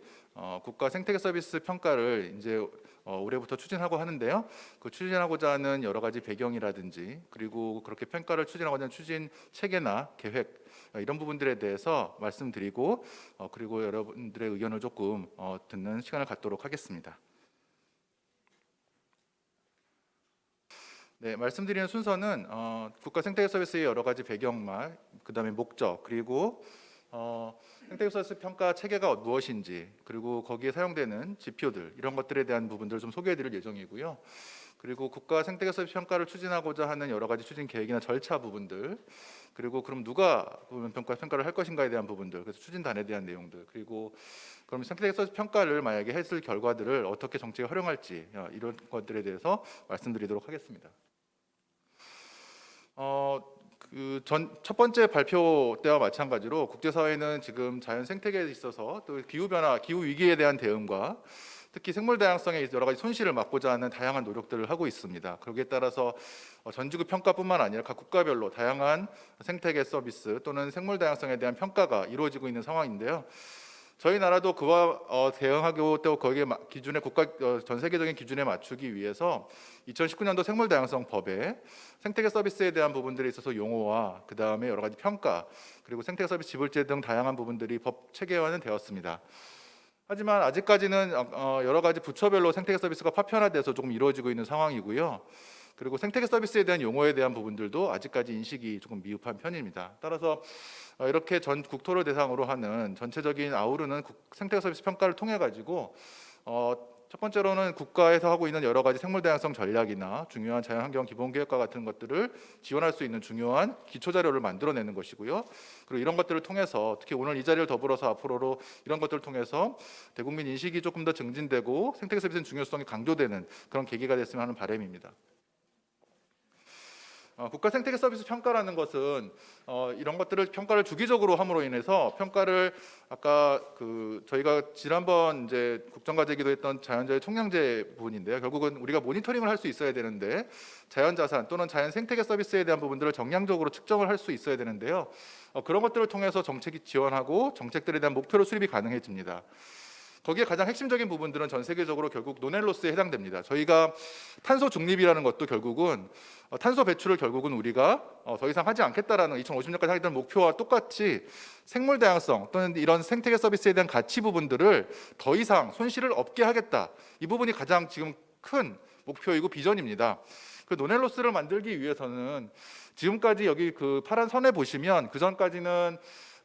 국가 생태계 서비스 평가를 이제 올해부터 추진하고 하는데요. 그 추진하고자 하는 여러 가지 배경이라든지 그리고 그렇게 평가를 추진하고자 하는 추진 체계나 계획 이런 부분들에 대해서 말씀드리고 그리고 여러분들의 의견을 조금 듣는 시간을 갖도록 하겠습니다. 네, 말씀드리는 순서는 국가 생태계 서비스의 여러 가지 배경과 그다음에 목적 그리고 생태계 서비스 평가 체계가 무엇인지 그리고 거기에 사용되는 지표들 이런 것들에 대한 부분들을 좀 소개해드릴 예정이고요. 그리고 국가 생태계 서비스 평가를 추진하고자 하는 여러 가지 추진 계획이나 절차 부분들 그리고 그럼 누가 평가를 할 것인가에 대한 부분들 그래서 추진단에 대한 내용들 그리고 그럼 생태계 서비스 평가를 만약에 했을 결과들을 어떻게 정책에 활용할지 이런 것들에 대해서 말씀드리도록 하겠습니다. 첫 번째 발표 때와 마찬가지로 국제사회는 지금 자연 생태계에 있어서 또 기후 변화, 기후 위기에 대한 대응과 특히 생물 다양성의 여러 가지 손실을 막고자 하는 다양한 노력들을 하고 있습니다. 거기에 따라서 전지구 평가뿐만 아니라 각 국가별로 다양한 생태계 서비스 또는 생물 다양성에 대한 평가가 이루어지고 있는 상황인데요. 저희 나라도 그와 대응하고 또 거기에 기준에 전 세계적인 기준에 맞추기 위해서 2019년도 생물 다양성 법에 생태계 서비스에 대한 부분들에 있어서 용어와 그 다음에 여러 가지 평가 그리고 생태계 서비스 지불제 등 다양한 부분들이 법 체계화는 되었습니다. 하지만 아직까지는 여러 가지 부처별로 생태계 서비스가 파편화돼서 조금 이루어지고 있는 상황이고요. 그리고 생태계 서비스에 대한 용어에 대한 부분들도 아직까지 인식이 조금 미흡한 편입니다. 따라서 이렇게 전 국토를 대상으로 하는 전체적인 아우르는 생태계 서비스 평가를 통해 가지고 첫 번째로는 국가에서 하고 있는 여러 가지 생물 다양성 전략이나 중요한 자연환경 기본계획과 같은 것들을 지원할 수 있는 중요한 기초 자료를 만들어내는 것이고요. 그리고 이런 것들을 통해서 특히 오늘 이 자리를 더불어서 앞으로도 이런 것들을 통해서 대국민 인식이 조금 더 증진되고 생태계 서비스의 중요성이 강조되는 그런 계기가 됐으면 하는 바람입니다. 국가 생태계 서비스 평가라는 것은 이런 것들을 평가를 주기적으로 함으로 인해서 평가를 아까 저희가 지난번 이제 국정과제기도 했던 자연자의 총량제 부분인데요. 결국은 우리가 모니터링을 할 수 있어야 되는데 자연자산 또는 자연 생태계 서비스에 대한 부분들을 정량적으로 측정을 할 수 있어야 되는데요. 그런 것들을 통해서 정책이 지원하고 정책들에 대한 목표로 수립이 가능해집니다. 거기에 가장 핵심적인 부분들은 전 세계적으로 결국 노넬로스에 해당됩니다. 저희가 탄소 중립이라는 것도 결국은 탄소 배출을 결국은 우리가 더 이상 하지 않겠다라는 2050년까지 하겠다는 목표와 똑같이 생물 다양성 또는 이런 생태계 서비스에 대한 가치 부분들을 더 이상 손실을 없게 하겠다. 이 부분이 가장 지금 큰 목표이고 비전입니다. 그 노넬로스를 만들기 위해서는 지금까지 여기 그 파란 선에 보시면 그 전까지는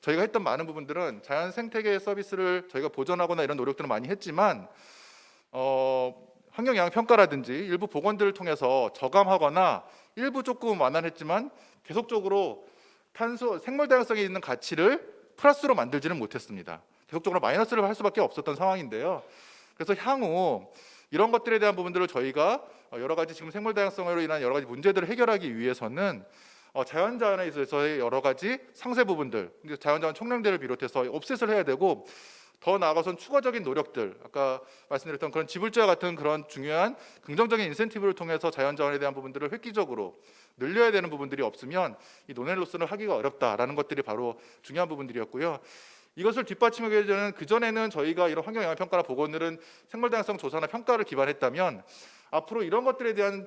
저희가 했던 많은 부분들은 자연 생태계 서비스를 저희가 보존하거나 이런 노력들을 많이 했지만 환경 영향 평가라든지 일부 보건들을 통해서 저감하거나 일부 조금 완화했지만 계속적으로 생물 다양성에 있는 가치를 플러스로 만들지는 못했습니다. 계속적으로 마이너스를 할 수밖에 없었던 상황인데요. 그래서 향후 이런 것들에 대한 부분들을 저희가 여러 가지 지금 생물 다양성으로 인한 여러 가지 문제들을 해결하기 위해서는 자연자원에 있어서의 여러 가지 상세 부분들, 자연자원 총량제를 비롯해서 옵셋을 해야 되고 더 나아가서는 추가적인 노력들, 아까 말씀드렸던 그런 지불제와 같은 그런 중요한 긍정적인 인센티브를 통해서 자연자원에 대한 부분들을 획기적으로 늘려야 되는 부분들이 없으면 이 노넬로스는 하기가 어렵다라는 것들이 바로 중요한 부분들이었고요. 이것을 뒷받침하기 위해서는 그전에는 저희가 이런 환경영향평가나 보건들은 생물다양성 조사나 평가를 기반했다면 앞으로 이런 것들에 대한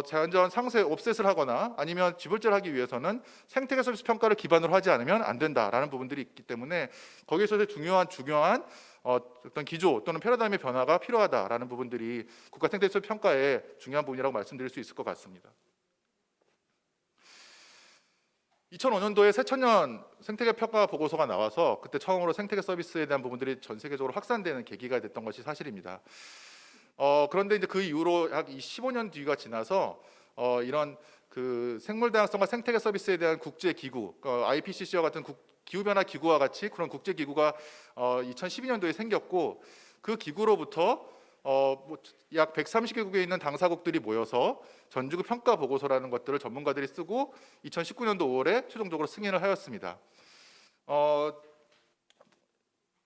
자연자원 상세 옵셋을 하거나 아니면 지불제를 하기 위해서는 생태계 서비스 평가를 기반으로 하지 않으면 안 된다라는 부분들이 있기 때문에 거기에 있어서 중요한 어떤 기조 또는 패러다임의 변화가 필요하다라는 부분들이 국가 생태계 서비스 평가의 중요한 부분이라고 말씀드릴 수 있을 것 같습니다. 2005년도에 새천년 생태계 평가 보고서가 나와서 그때 처음으로 생태계 서비스에 대한 부분들이 전 세계적으로 확산되는 계기가 됐던 것이 사실입니다. 그런데 이제 그 이후로 약 15년 뒤가 지나서 이런 그 생물 다양성과 생태계 서비스에 대한 국제 기구, IPCC와 같은 기후 변화 기구와 같이 그런 국제 기구가 2012년도에 생겼고 그 기구로부터 약 130개국에 있는 당사국들이 모여서 전지구 평가 보고서라는 것들을 전문가들이 쓰고 2019년도 5월에 최종적으로 승인을 하였습니다.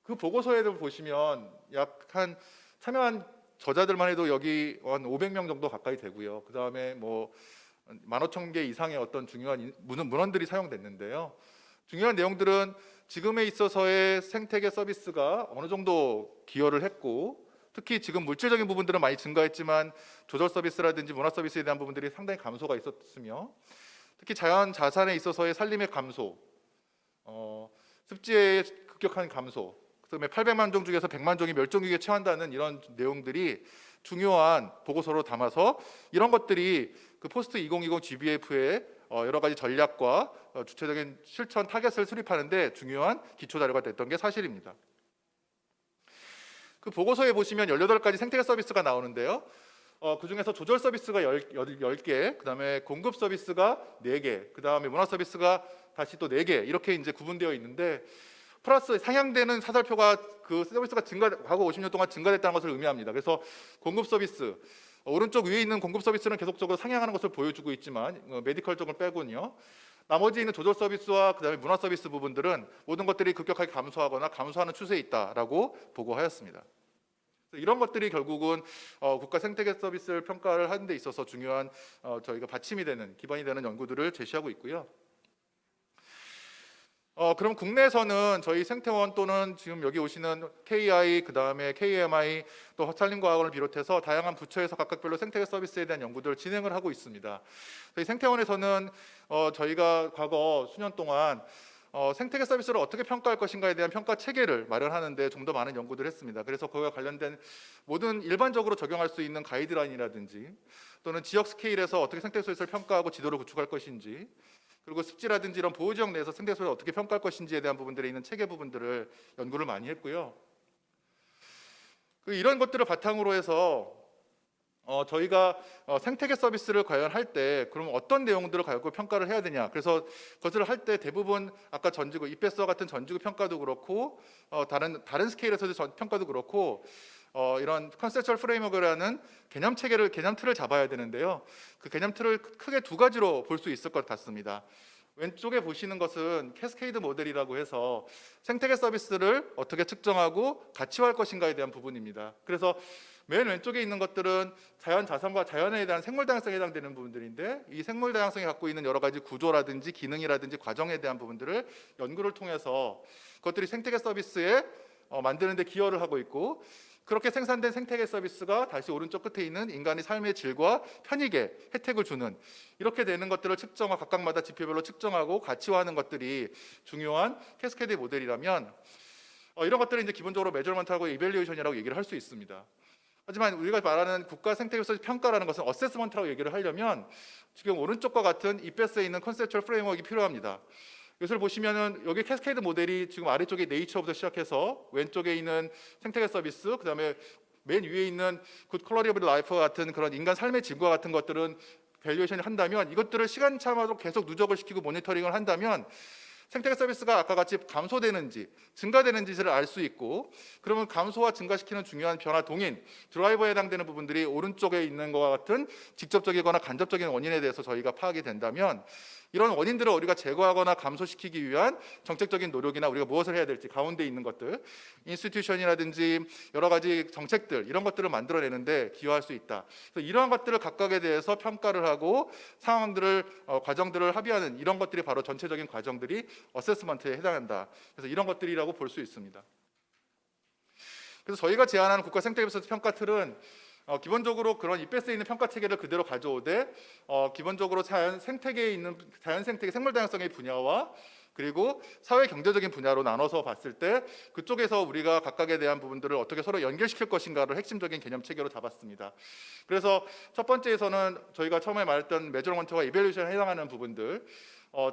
그 보고서에 보시면 약 한 참여한 저자들만 해도 여기 한 500명 정도 가까이 되고요. 그 다음에 뭐 15,000개 이상의 어떤 중요한 문헌들이 사용됐는데요. 중요한 내용들은 지금에 있어서의 생태계 서비스가 어느 정도 기여를 했고, 특히 지금 물질적인 부분들은 많이 증가했지만 조절 서비스라든지 문화 서비스에 대한 부분들이 상당히 감소가 있었으며, 특히 자연 자산에 있어서의 산림의 감소, 습지의 급격한 감소, 그다음에 800만 종 중에서 100만 종이 멸종위기에 처한다는 이런 내용들이 중요한 보고서로 담아서 이런 것들이 그 포스트 2020 GBF의 여러 가지 전략과 주체적인 실천 타겟을 수립하는데 중요한 기초 자료가 됐던 게 사실입니다. 그 보고서에 보시면 18가지 생태계 서비스가 나오는데요. 그 중에서 조절 서비스가 10개, 그다음에 공급 서비스가 4개, 그다음에 문화 서비스가 다시 또 4개 이렇게 이제 구분되어 있는데, 플러스 상향되는 사설표가 그 서비스가 과거 50년 동안 증가됐다는 것을 의미합니다. 그래서 공급 서비스, 오른쪽 위에 있는 공급 서비스는 계속적으로 상향하는 것을 보여주고 있지만 메디컬 쪽을 빼군요. 나머지 있는 조절 서비스와 그다음에 문화 서비스 부분들은 모든 것들이 급격하게 감소하거나 감소하는 추세에 있다라고 보고하였습니다. 이런 것들이 결국은 국가 생태계 서비스를 평가를 하는 데 있어서 중요한 저희가 받침이 되는, 기반이 되는 연구들을 제시하고 있고요. 그럼 국내에서는 저희 생태원 또는 지금 여기 오시는 KI, 그 다음에 KMI, 또 산림과학원을 비롯해서 다양한 부처에서 각각별로 생태계 서비스에 대한 연구들을 진행을 하고 있습니다. 저희 생태원에서는 저희가 과거 수년 동안 생태계 서비스를 어떻게 평가할 것인가에 대한 평가 체계를 마련하는데 좀 더 많은 연구들을 했습니다. 그래서 그와 관련된 모든 일반적으로 적용할 수 있는 가이드라인이라든지 또는 지역 스케일에서 어떻게 생태계 서비스를 평가하고 지도를 구축할 것인지, 그리고 습지라든지 이런 보호지역 내에서 생태계 서비스를 어떻게 평가할 것인지에 대한 부분들에 있는 체계 부분들을 연구를 많이 했고요. 이런 것들을 바탕으로 해서 저희가 생태계 서비스를 과연 할 때 그럼 어떤 내용들을 가지고 평가를 해야 되냐. 그래서 그것을 할 때 대부분 아까 전지구, 이페스와 같은 전지구 평가도 그렇고 다른 스케일에서도 평가도 그렇고 이런 컨셉츄얼 프레임워크라는 개념 체계를, 개념 틀을 잡아야 되는데요. 그 개념 틀을 크게 두 가지로 볼 수 있을 것 같습니다. 왼쪽에 보시는 것은 캐스케이드 모델이라고 해서 생태계 서비스를 어떻게 측정하고 가치화할 것인가에 대한 부분입니다. 그래서 맨 왼쪽에 있는 것들은 자연 자산과 자연에 대한 생물 다양성에 해당되는 부분들인데, 이 생물 다양성이 갖고 있는 여러 가지 구조라든지 기능이라든지 과정에 대한 부분들을 연구를 통해서 그것들이 생태계 서비스에 만드는 데 기여를 하고 있고, 그렇게 생산된 생태계 서비스가 다시 오른쪽 끝에 있는 인간의 삶의 질과 편익에 혜택을 주는, 이렇게 되는 것들을 측정하고 각각마다 지표별로 측정하고 가치화하는 것들이 중요한 캐스케이드 모델이라면, 이런 것들을 이제 기본적으로 메저먼트하고 이밸류에이션이라고 얘기를 할 수 있습니다. 하지만 우리가 말하는 국가 생태계 서비스 평가라는 것은 어세스먼트라고 얘기를 하려면 지금 오른쪽과 같은 이페스에 있는 컨셉츄얼 프레임워크가 필요합니다. 이것을 보시면은 여기 캐스케이드 모델이 지금 아래쪽에 네이처부터 시작해서 왼쪽에 있는 생태계 서비스, 그다음에 맨 위에 있는 굿 퀄리티 오브 라이프 같은 그런 인간 삶의 질과 같은 것들은 밸류에이션을 한다면, 이것들을 시간차마다 계속 누적을 시키고 모니터링을 한다면 생태계 서비스가 아까 같이 감소되는지 증가되는지를 알 수 있고, 그러면 감소와 증가시키는 중요한 변화 동인 드라이버에 해당되는 부분들이 오른쪽에 있는 것과 같은 직접적이거나 간접적인 원인에 대해서 저희가 파악이 된다면, 이런 원인들을 우리가 제거하거나 감소시키기 위한 정책적인 노력이나 우리가 무엇을 해야 될지, 가운데 있는 것들, 인스티튜션이라든지 여러 가지 정책들, 이런 것들을 만들어내는데 기여할 수 있다. 그래서 이러한 것들을 각각에 대해서 평가를 하고 상황들을 과정들을 합의하는 이런 것들이 바로 전체적인 과정들이 어세스먼트에 해당한다. 그래서 이런 것들이라고 볼 수 있습니다. 그래서 저희가 제안하는 국가 생태계 서비스 평가 틀은 기본적으로 그런 이페스에 있는 평가 체계를 그대로 가져오되, 기본적으로 자연 생태계, 생물 다양성의 분야와 그리고 사회 경제적인 분야로 나눠서 봤을 때 그쪽에서 우리가 각각에 대한 부분들을 어떻게 서로 연결시킬 것인가를 핵심적인 개념 체계로 잡았습니다. 그래서 첫 번째에서는 저희가 처음에 말했던 메저먼트와 이밸류에이션에 해당하는 부분들,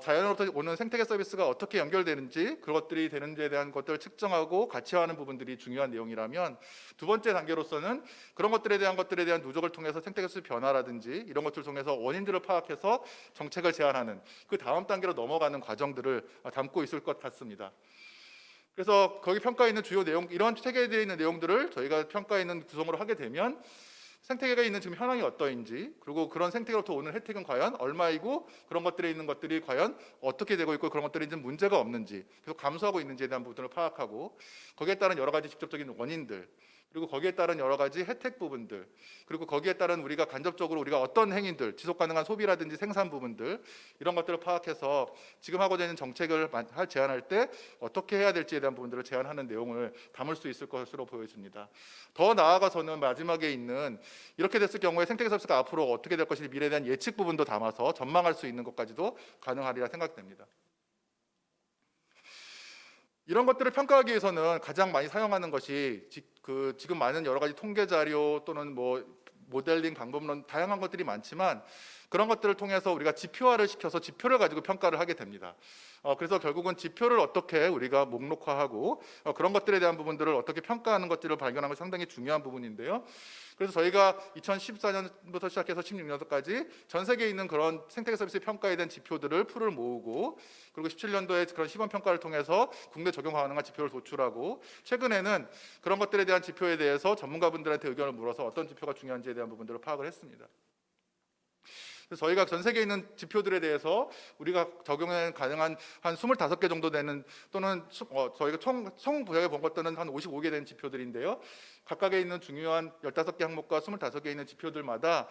자연으로부터 오는 생태계 서비스가 어떻게 연결되는지, 그것들이 되는지에 대한 것들을 측정하고 가치화하는 부분들이 중요한 내용이라면, 두 번째 단계로서는 그런 것들에 대한 누적을 통해서 생태계 서비스 변화라든지 이런 것들을 통해서 원인들을 파악해서 정책을 제안하는 그 다음 단계로 넘어가는 과정들을 담고 있을 것 같습니다. 그래서 거기 평가에 있는 주요 내용, 이런 체계에 되어 있는 내용들을 저희가 평가에 있는 구성으로 하게 되면 생태계가 있는 지금 현황이 어떠인지, 그리고 그런 생태계로부터 오는 혜택은 과연 얼마이고, 그런 것들에 있는 것들이 과연 어떻게 되고 있고, 그런 것들이 좀 문제가 없는지, 계속 감소하고 있는지에 대한 부분을 파악하고, 거기에 따른 여러 가지 직접적인 원인들, 그리고 거기에 따른 여러 가지 혜택 부분들, 그리고 거기에 따른 우리가 간접적으로 우리가 어떤 행위들, 지속 가능한 소비라든지 생산 부분들 이런 것들을 파악해서 지금 하고자 있는 정책을 제안할 때 어떻게 해야 될지에 대한 부분들을 제안하는 내용을 담을 수 있을 것으로 보여집니다. 더 나아가서는 마지막에 있는 이렇게 됐을 경우에 생태계 서비스가 앞으로 어떻게 될 것인지 미래에 대한 예측 부분도 담아서 전망할 수 있는 것까지도 가능하리라 생각됩니다. 이런 것들을 평가하기 위해서는 가장 많이 사용하는 것이 지금 많은 여러 가지 통계 자료 또는 뭐 모델링 방법론 다양한 것들이 많지만 그런 것들을 통해서 우리가 지표화를 시켜서 지표를 가지고 평가를 하게 됩니다. 그래서 결국은 지표를 어떻게 우리가 목록화하고 그런 것들에 대한 부분들을 어떻게 평가하는 것들을 발견하는 것이 상당히 중요한 부분인데요. 그래서 저희가 2014년부터 시작해서 16년도까지 전 세계에 있는 그런 생태계 서비스 평가에 대한 지표들을 풀을 모으고 그리고 17년도에 그런 시범 평가를 통해서 국내 적용 가능한 지표를 도출하고 최근에는 그런 것들에 대한 지표에 대해서 전문가분들한테 의견을 물어서 어떤 지표가 중요한지에 대한 부분들을 파악을 했습니다. 그래서 저희가 전 세계에 있는 지표들에 대해서 우리가 적용에 가능한 한 25개 정도 되는 또는 저희가 총 부여해 본 것들은 한 55개 되는 지표들인데요. 각각에 있는 중요한 15개 항목과 25개 있는 지표들마다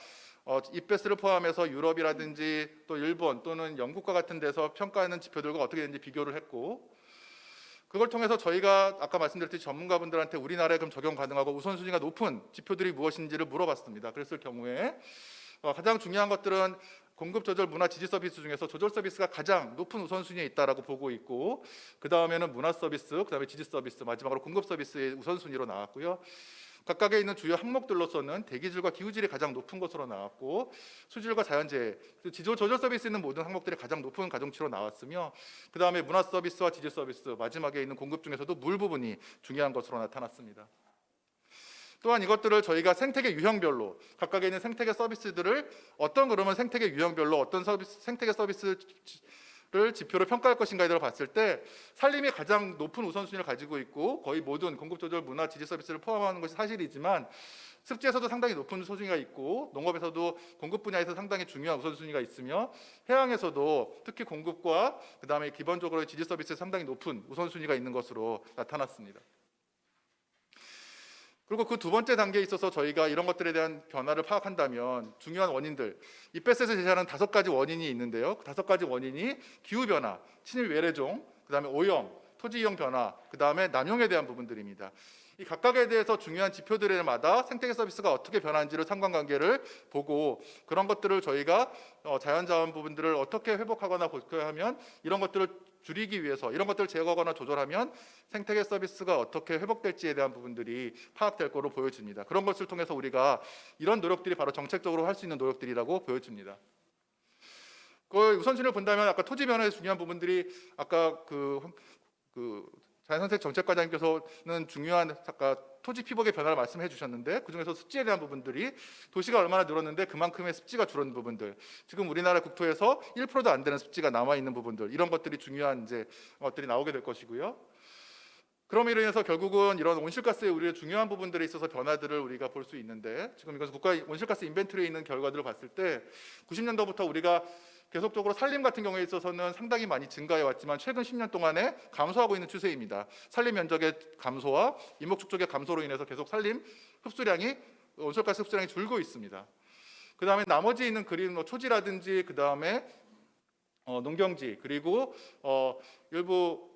이페스를 포함해서 유럽이라든지 또 일본 또는 영국과 같은 데서 평가하는 지표들과 어떻게 되는지 비교를 했고 그걸 통해서 저희가 아까 말씀드렸듯이 전문가분들한테 우리나라에 그럼 적용 가능하고 우선순위가 높은 지표들이 무엇인지를 물어봤습니다. 그랬을 경우에 가장 중요한 것들은 공급 조절 문화 지지 서비스 중에서 조절 서비스가 가장 높은 우선순위에 있다라고 보고 있고 그 다음에는 문화 서비스, 그 다음에 지지 서비스, 마지막으로 공급 서비스의 우선순위로 나왔고요. 각각에 있는 주요 항목들로서는 대기질과 기후질이 가장 높은 것으로 나왔고 수질과 자연재해, 지조 조절 서비스 있는 모든 항목들이 가장 높은 가중치로 나왔으며 그 다음에 문화 서비스와 지지 서비스, 마지막에 있는 공급 중에서도 물 부분이 중요한 것으로 나타났습니다. 또한 이것들을 저희가 생태계 유형별로 각각에 있는 생태계 서비스들을 어떤 그러면 생태계 유형별로 어떤 생태계 서비스를 지표로 평가할 것인가에 대해 봤을 때 산림이 가장 높은 우선순위를 가지고 있고 거의 모든 공급조절 문화 지지 서비스를 포함하는 것이 사실이지만 습지에서도 상당히 높은 우선순위가 있고 농업에서도 공급 분야에서 상당히 중요한 우선순위가 있으며 해양에서도 특히 공급과 그다음에 기본적으로 지지 서비스에 상당히 높은 우선순위가 있는 것으로 나타났습니다. 그리고 그 두 번째 단계에 있어서 저희가 이런 것들에 대한 변화를 파악한다면 중요한 원인들, 이페스에서 제시하는 5가지 원인이 있는데요. 그 5가지 원인이 기후변화, 친일 외래종, 그다음에 오염, 토지이용 변화, 그다음에 남용에 대한 부분들입니다. 이 각각에 대해서 중요한 지표들마다 생태계 서비스가 어떻게 변하는지를 상관관계를 보고 그런 것들을 저희가 자연자원 부분들을 어떻게 회복하거나 복구하면 이런 것들을 줄이기 위해서 이런 것들을 제거하거나 조절하면 생태계 서비스가 어떻게 회복될지에 대한 부분들이 파악될 거로 보여집니다. 그런 것을 통해서 우리가 이런 노력들이 바로 정책적으로 할 수 있는 노력들이라고 보여집니다. 그 우선순위를 본다면 아까 토지 변화의 중요한 부분들이 아까 자연선택 정책과장님께서는 중요한 아까 토지 피복의 변화를 말씀해 주셨는데 그중에서 습지에 대한 부분들이 도시가 얼마나 늘었는데 그만큼의 습지가 줄은 부분들, 지금 우리나라 국토에서 1%도 안 되는 습지가 남아 있는 부분들, 이런 것들이 중요한 이제 것들이 나오게 될 것이고요. 그럼으로 인해서 결국은 이런 온실가스의 우리의 중요한 부분들에 있어서 변화들을 우리가 볼 수 있는데 지금 이것은 국가 온실가스 인벤토리에 있는 결과들을 봤을 때 90년도부터 우리가 계속적으로 산림 같은 경우에 있어서는 상당히 많이 증가해 왔지만 최근 10년 동안에 감소하고 있는 추세입니다. 산림 면적의 감소와 인목 축적의 감소로 인해서 계속 산림 흡수량이 온실가스 흡수량이 줄고 있습니다. 그 다음에 나머지 있는 그린 초지라든지 그 다음에 농경지 그리고 일부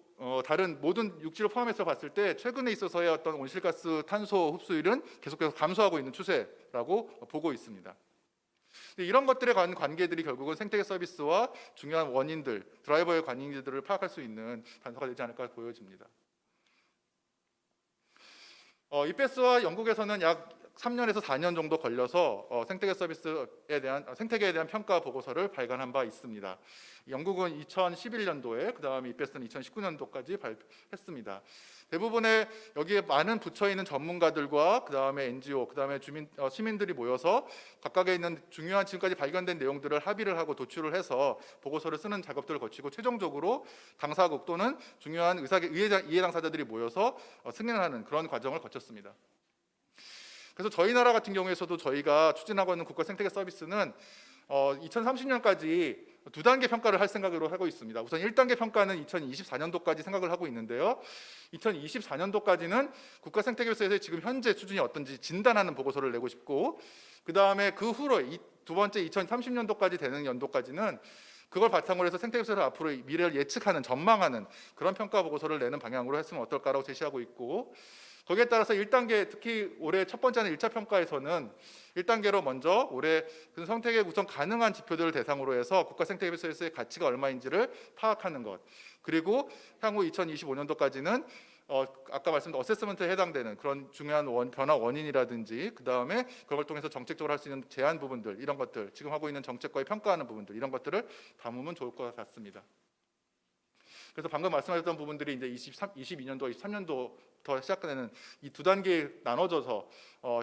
다른 모든 육지를 포함해서 봤을 때 최근에 있어서의 어떤 온실가스 탄소 흡수율은 계속해서 감소하고 있는 추세라고 보고 있습니다. 이런 것들에 관한 관계들이 결국은 생태계 서비스와 중요한 원인들, 드라이버의 관계들을 파악할 수 있는 단서가 되지 않을까 보여집니다. 이페스와 영국에서는 약 3년에서 4년 정도 걸려서 생태계에 대한 평가 보고서를 발간한 바 있습니다. 영국은 2011년도에 그다음에 이페스는 2019년도까지 발표했습니다. 대부분의 여기에 많은 부처 있는 전문가들과 그다음에 NGO, 그다음에 시민들이 모여서 각각에 있는 중요한 지금까지 발견된 내용들을 합의를 하고 도출을 해서 보고서를 쓰는 작업들을 거치고 최종적으로 당사국 또는 중요한 이해 당사자들이 모여서 승인하는 그런 과정을 거쳤습니다. 그래서 저희 나라 같은 경우에서도 저희가 추진하고 있는 국가 생태계 서비스는 2030년까지 두 단계 평가를 할 생각으로 하고 있습니다. 우선 1단계 평가는 2024년도까지 생각을 하고 있는데요. 2024년도까지는 국가생태계에서 지금 현재 수준이 어떤지 진단하는 보고서를 내고 싶고, 그 다음에 그 후로 두 번째 2030년도까지 되는 연도까지는 그걸 바탕으로 해서 생태계에서 앞으로 미래를 예측하는, 전망하는 그런 평가 보고서를 내는 방향으로 했으면 어떨까라고 제시하고 있고, 거기에 따라서 1단계, 특히 올해 첫 번째는 1차 평가에서는 1단계로 먼저 올해 그 생태계 구성 가능한 지표들을 대상으로 해서 국가 생태계 서비스의 가치가 얼마인지를 파악하는 것, 그리고 향후 2025년도까지는 아까 말씀드린 어세스먼트에 해당되는 그런 중요한 변화 원인이라든지, 그 다음에 그걸 통해서 정책적으로 할 수 있는 제한 부분들, 이런 것들, 지금 하고 있는 정책과의 평가하는 부분들, 이런 것들을 담으면 좋을 것 같습니다. 그래서 방금 말씀하셨던 부분들이 이제 22년도, 23년도부터 시작되는 이 두 단계에 나눠져서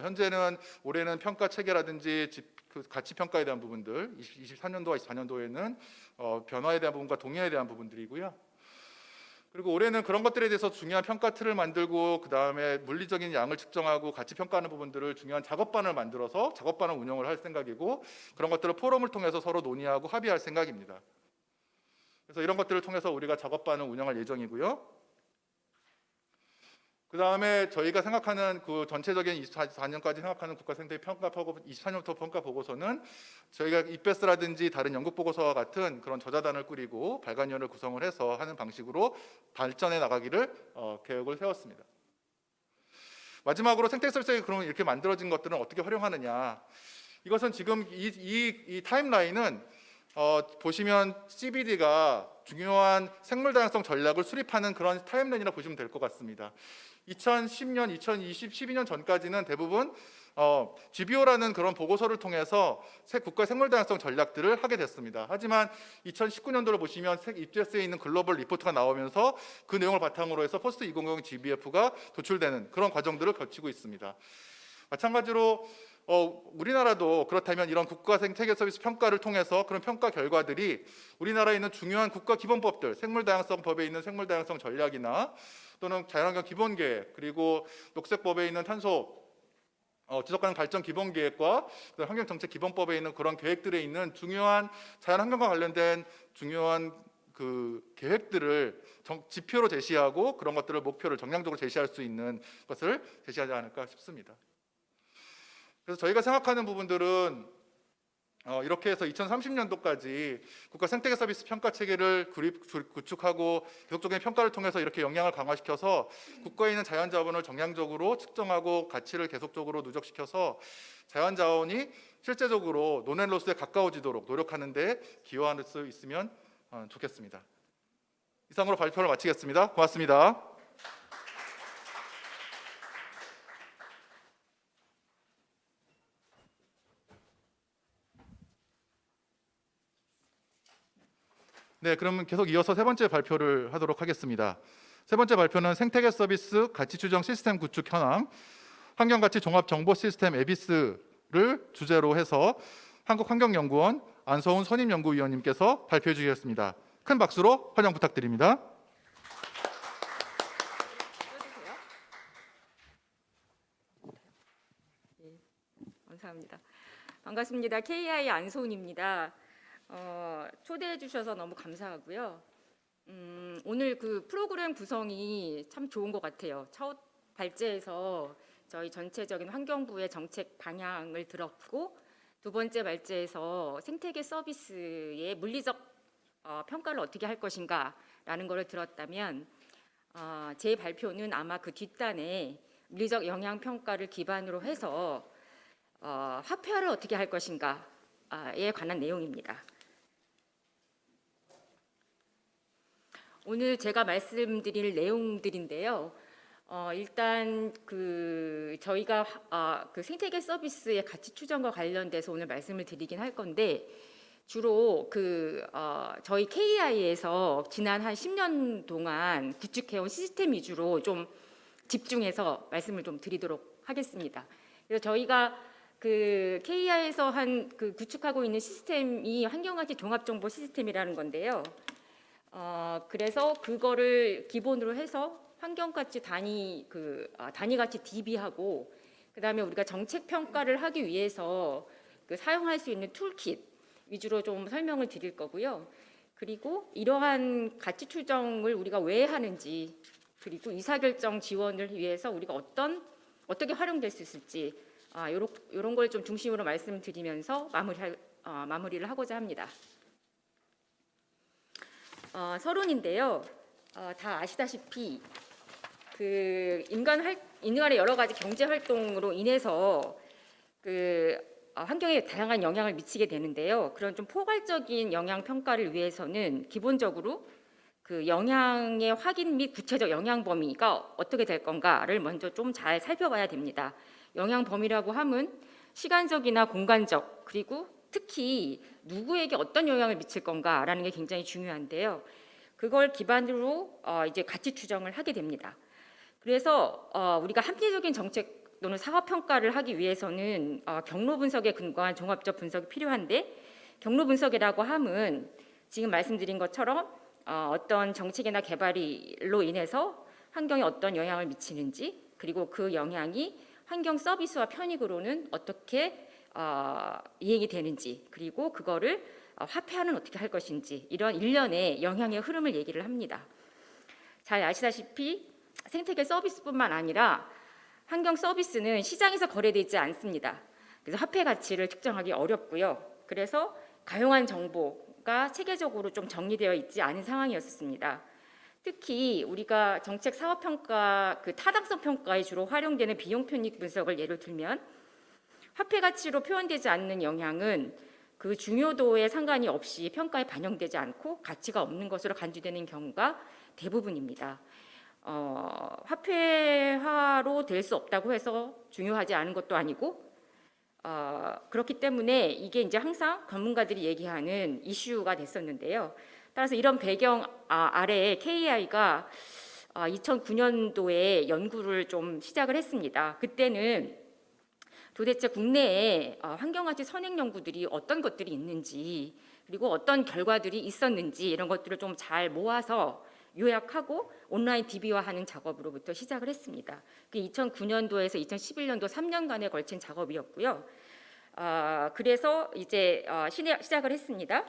현재는 올해는 평가 체계라든지 그 가치 평가에 대한 부분들, 23년도와 24년도에는 변화에 대한 부분과 동의에 대한 부분들이고요. 그리고 올해는 그런 것들에 대해서 중요한 평가 틀을 만들고, 그 다음에 물리적인 양을 측정하고 가치 평가하는 부분들을 중요한 작업반을 만들어서 작업반을 운영을 할 생각이고, 그런 것들을 포럼을 통해서 서로 논의하고 합의할 생각입니다. 그래서 이런 것들을 통해서 우리가 작업반을 운영할 예정이고요. 그 다음에 저희가 생각하는 그 전체적인 24년까지 생각하는 국가생태계 평가 보고 24년부터 평가 보고서는 저희가 이베스라든지 다른 연구 보고서와 같은 그런 저자단을 꾸리고 발간위원을 구성을 해서 하는 방식으로 발전해 나가기를 계획을 세웠습니다. 마지막으로 생태계 서비스가 그러면 이렇게 만들어진 것들은 어떻게 활용하느냐? 이것은 지금 이 타임라인은 보시면 CBD가 중요한 생물 다양성 전략을 수립하는 그런 타임라인이라고 보시면 될 것 같습니다. 2010년, 2020, 12년 전까지는 대부분 GBO라는 그런 보고서를 통해서 국가 생물 다양성 전략들을 하게 됐습니다. 하지만 2019년도를 보시면 입제스에 있는 글로벌 리포트가 나오면서 그 내용을 바탕으로 해서 포스트 2000 GBF가 도출되는 그런 과정들을 거치고 있습니다. 마찬가지로 우리나라도 그렇다면 이런 국가 생태계 서비스 평가를 통해서 그런 평가 결과들이 우리나라에 있는 중요한 국가 기본법들, 생물다양성법에 있는 생물다양성 전략이나 또는 자연환경 기본계획, 그리고 녹색법에 있는 탄소 지속가능 발전 기본계획과 환경정책 기본법에 있는 그런 계획들에 있는 중요한 자연환경과 관련된 중요한 그 계획들을 지표로 제시하고 그런 것들을 목표를 정량적으로 제시할 수 있는 것을 제시하지 않을까 싶습니다. 그래서 저희가 생각하는 부분들은 이렇게 해서 2030년도까지 국가 생태계 서비스 평가 체계를 구축하고 계속적인 평가를 통해서 이렇게 역량을 강화시켜서 국가에 있는 자연 자원을 정량적으로 측정하고 가치를 계속적으로 누적시켜서 자연 자원이 실제적으로 논앤로스에 가까워지도록 노력하는 데 기여할 수 있으면 좋겠습니다. 이상으로 발표를 마치겠습니다. 고맙습니다. 네, 그러면 계속 이어서 세 번째 발표를 하도록 하겠습니다. 세 번째 발표는 생태계 서비스 가치 추정 시스템 구축 현황, 환경가치 종합 정보 시스템 에비스를 주제로 해서 한국환경연구원 안서훈 선임연구위원님께서 발표해 주시겠습니다. 큰 박수로 환영 부탁드립니다. 네, 감사합니다. 반갑습니다. KI 안소은입니다. 초대해 주셔서 너무 감사하고요. 오늘 그 프로그램 구성이 참 좋은 것 같아요. 첫 발제에서 저희 전체적인 환경부의 정책 방향을 들었고, 두 번째 발제에서 생태계 서비스의 물리적 평가를 어떻게 할 것인가라는 것을 들었다면, 제 발표는 아마 그 뒷단에 물리적 영향 평가를 기반으로 해서 화폐화를 어떻게 할 것인가에 관한 내용입니다. 오늘 제가 말씀드릴 내용들인데요. 일단 저희가 그 생태계 서비스의 가치 추정과 관련돼서 오늘 말씀을 드리긴 할 건데, 주로 저희 KI에서 지난 한 10년 동안 구축해온 시스템 위주로 좀 집중해서 말씀을 좀 드리도록 하겠습니다. 그래서 저희가 그 KI에서 구축하고 있는 시스템이 환경가치 종합정보 시스템이라는 건데요. 그래서 그거를 기본으로 해서 환경가치 단위가치 DB하고, 그다음에 우리가 정책 평가를 하기 위해서 사용할 수 있는 툴킷, 위주로 좀 설명을 드릴 거고요. 그리고 이러한 가치 추정을 우리가 왜 하는지, 그리고 의사결정 지원을 위해서 우리가 어떻게 활용될 수 있을지, 이런 걸 좀 중심으로 말씀드리면서 마무리를 하고자 합니다. 서론인데요. 다 아시다시피 인간의 여러 가지 경제 활동으로 인해서 환경에 다양한 영향을 미치게 되는데요. 그런 좀 포괄적인 영향 평가를 위해서는 기본적으로 그 영향의 확인 및 구체적 영향 범위가 어떻게 될 건가를 먼저 좀 잘 살펴봐야 됩니다. 영향 범위라고 함은 시간적이나 공간적, 그리고 특히 누구에게 어떤 영향을 미칠 건가라는 게 굉장히 중요한데요. 그걸 기반으로 이제 가치 추정을 하게 됩니다. 그래서 우리가 합리적인 정책 또는 사업 평가를 하기 위해서는 경로 분석에 근거한 종합적 분석이 필요한데, 경로 분석이라고 함은 지금 말씀드린 것처럼 어떤 정책이나 개발로 인해서 환경에 어떤 영향을 미치는지, 그리고 그 영향이 환경 서비스와 편익으로는 어떻게 이행이 되는지, 그리고 그거를 화폐화는 어떻게 할 것인지, 이런 일련의 영향의 흐름을 얘기를 합니다. 잘 아시다시피 생태계 서비스뿐만 아니라 환경 서비스는 시장에서 거래되지 않습니다. 그래서 화폐 가치를 측정하기 어렵고요. 그래서 가용한 정보가 체계적으로 좀 정리되어 있지 않은 상황이었습니다. 특히 우리가 정책 사업 평가, 타당성 평가에 주로 활용되는 비용 편익 분석을 예로 들면, 화폐 가치로 표현되지 않는 영향은 그 중요도에 상관이 없이 평가에 반영되지 않고 가치가 없는 것으로 간주되는 경우가 대부분입니다. 화폐화로 될 수 없다고 해서 중요하지 않은 것도 아니고, 그렇기 때문에 이게 이제 항상 전문가들이 얘기하는 이슈가 됐었는데요. 따라서 이런 배경 아래에 KI가 2009년도에 연구를 좀 시작을 했습니다. 그때는 도대체 국내에 환경가치 선행 연구들이 어떤 것들이 있는지, 그리고 어떤 결과들이 있었는지, 이런 것들을 좀 잘 모아서 요약하고 온라인 DB화하는 작업으로부터 시작을 했습니다. 2009년도에서 2011년도 3년간에 걸친 작업이었고요. 그래서 이제 시작을 했습니다.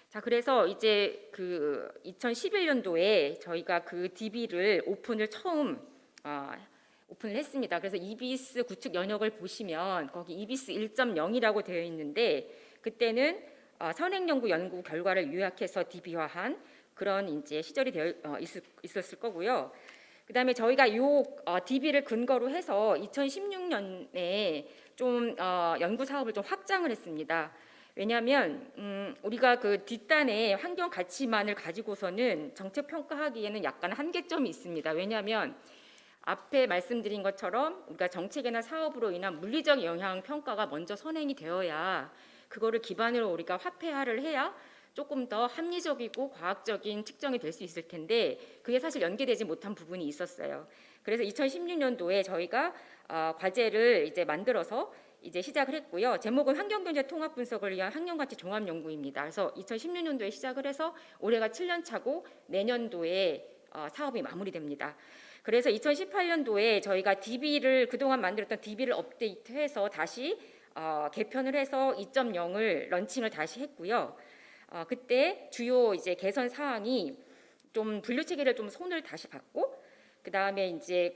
자, 그래서 이제 2011년도에 저희가 그 DB를 처음 오픈을 했습니다. 그래서 EBIS 구축 연역을 보시면 거기 EBIS 1.0이라고 되어 있는데, 그때는 선행연구 연구 결과를 요약해서 DB화한 그런 이제 시절이 있었을 거고요. 그다음에 저희가 요 DB를 근거로 해서 2016년에 좀 연구 사업을 좀 확장을 했습니다. 왜냐하면 우리가 그 뒷단에 환경 가치만을 가지고서는 정책 평가하기에는 약간 한계점이 있습니다. 왜냐하면 앞에 말씀드린 것처럼 우리가 정책이나 사업으로 인한 물리적 영향 평가가 먼저 선행이 되어야, 그거를 기반으로 우리가 화폐화를 해야 조금 더 합리적이고 과학적인 측정이 될 수 있을 텐데, 그게 사실 연계되지 못한 부분이 있었어요. 그래서 2016년도에 저희가 과제를 이제 만들어서 이제 시작을 했고요. 제목은 환경경제 통합 분석을 위한 환경가치 종합 연구입니다. 그래서 2016년도에 시작을 해서 올해가 7년 차고 내년도에 사업이 마무리됩니다. 그래서 2018년도에 저희가 그동안 만들었던 DB를 업데이트해서 다시 개편을 해서 2.0을 런칭을 다시 했고요. 그때 주요 이제 개선 사항이 좀 분류 체계를 좀 손을 다시 받고, 그 다음에 이제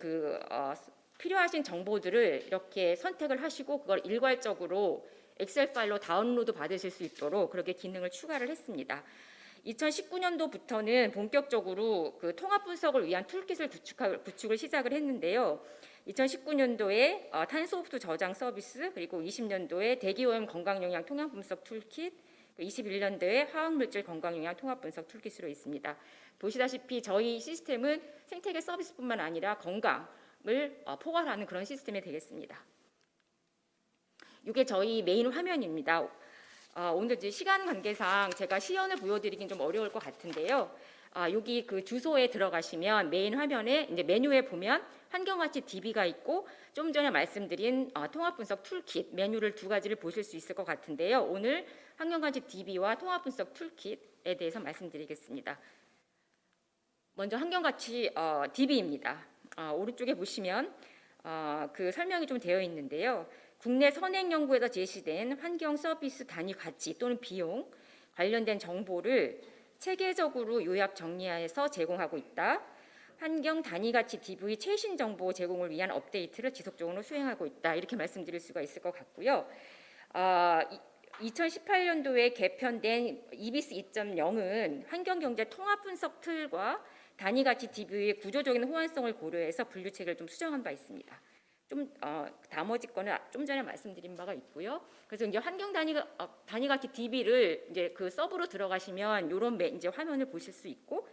필요하신 정보들을 이렇게 선택을 하시고 그걸 일괄적으로 엑셀 파일로 다운로드 받으실 수 있도록 그렇게 기능을 추가를 했습니다. 2019년도부터는 본격적으로 그 통합 분석을 위한 툴킷을 구축을 시작을 했는데요. 2019년도에 탄소흡수 저장 서비스, 그리고 20년도에 대기오염 건강영향 통합 분석 툴킷, 21년도에 화학물질 건강영향 통합 분석 툴킷으로 있습니다. 보시다시피 저희 시스템은 생태계 서비스뿐만 아니라 건강을 포괄하는 그런 시스템이 되겠습니다. 이게 저희 메인 화면입니다. 오늘 이제 시간 관계상 제가 시연을 보여드리긴 좀 어려울 것 같은데요. 여기 그 주소에 들어가시면 메인 화면에 이제 메뉴에 보면 환경가치 DB가 있고, 좀 전에 말씀드린 통합분석 툴킷 메뉴를 두 가지를 보실 수 있을 것 같은데요. 오늘 환경가치 DB와 통합분석 툴킷에 대해서 말씀드리겠습니다. 먼저 환경가치 DB입니다. 오른쪽에 보시면 그 설명이 좀 되어 있는데요. 국내 선행 연구에서 제시된 환경 서비스 단위 가치 또는 비용 관련된 정보를 체계적으로 요약 정리해서 제공하고 있다. 환경 단위 가치 DV 최신 정보 제공을 위한 업데이트를 지속적으로 수행하고 있다. 이렇게 말씀드릴 수가 있을 것 같고요. 2018년도에 개편된 EBIS 2.0은 환경경제 통합 분석 틀과 단위 가치 DV의 구조적인 호환성을 고려해서 분류 체계를 좀 수정한 바 있습니다. 좀 나머지 거는 좀 전에 말씀드린 바가 있고요. 그래서 이제 환경 단위 가치 DB를 이제 그 서브로 들어가시면 이런 이제 화면을 보실 수 있고,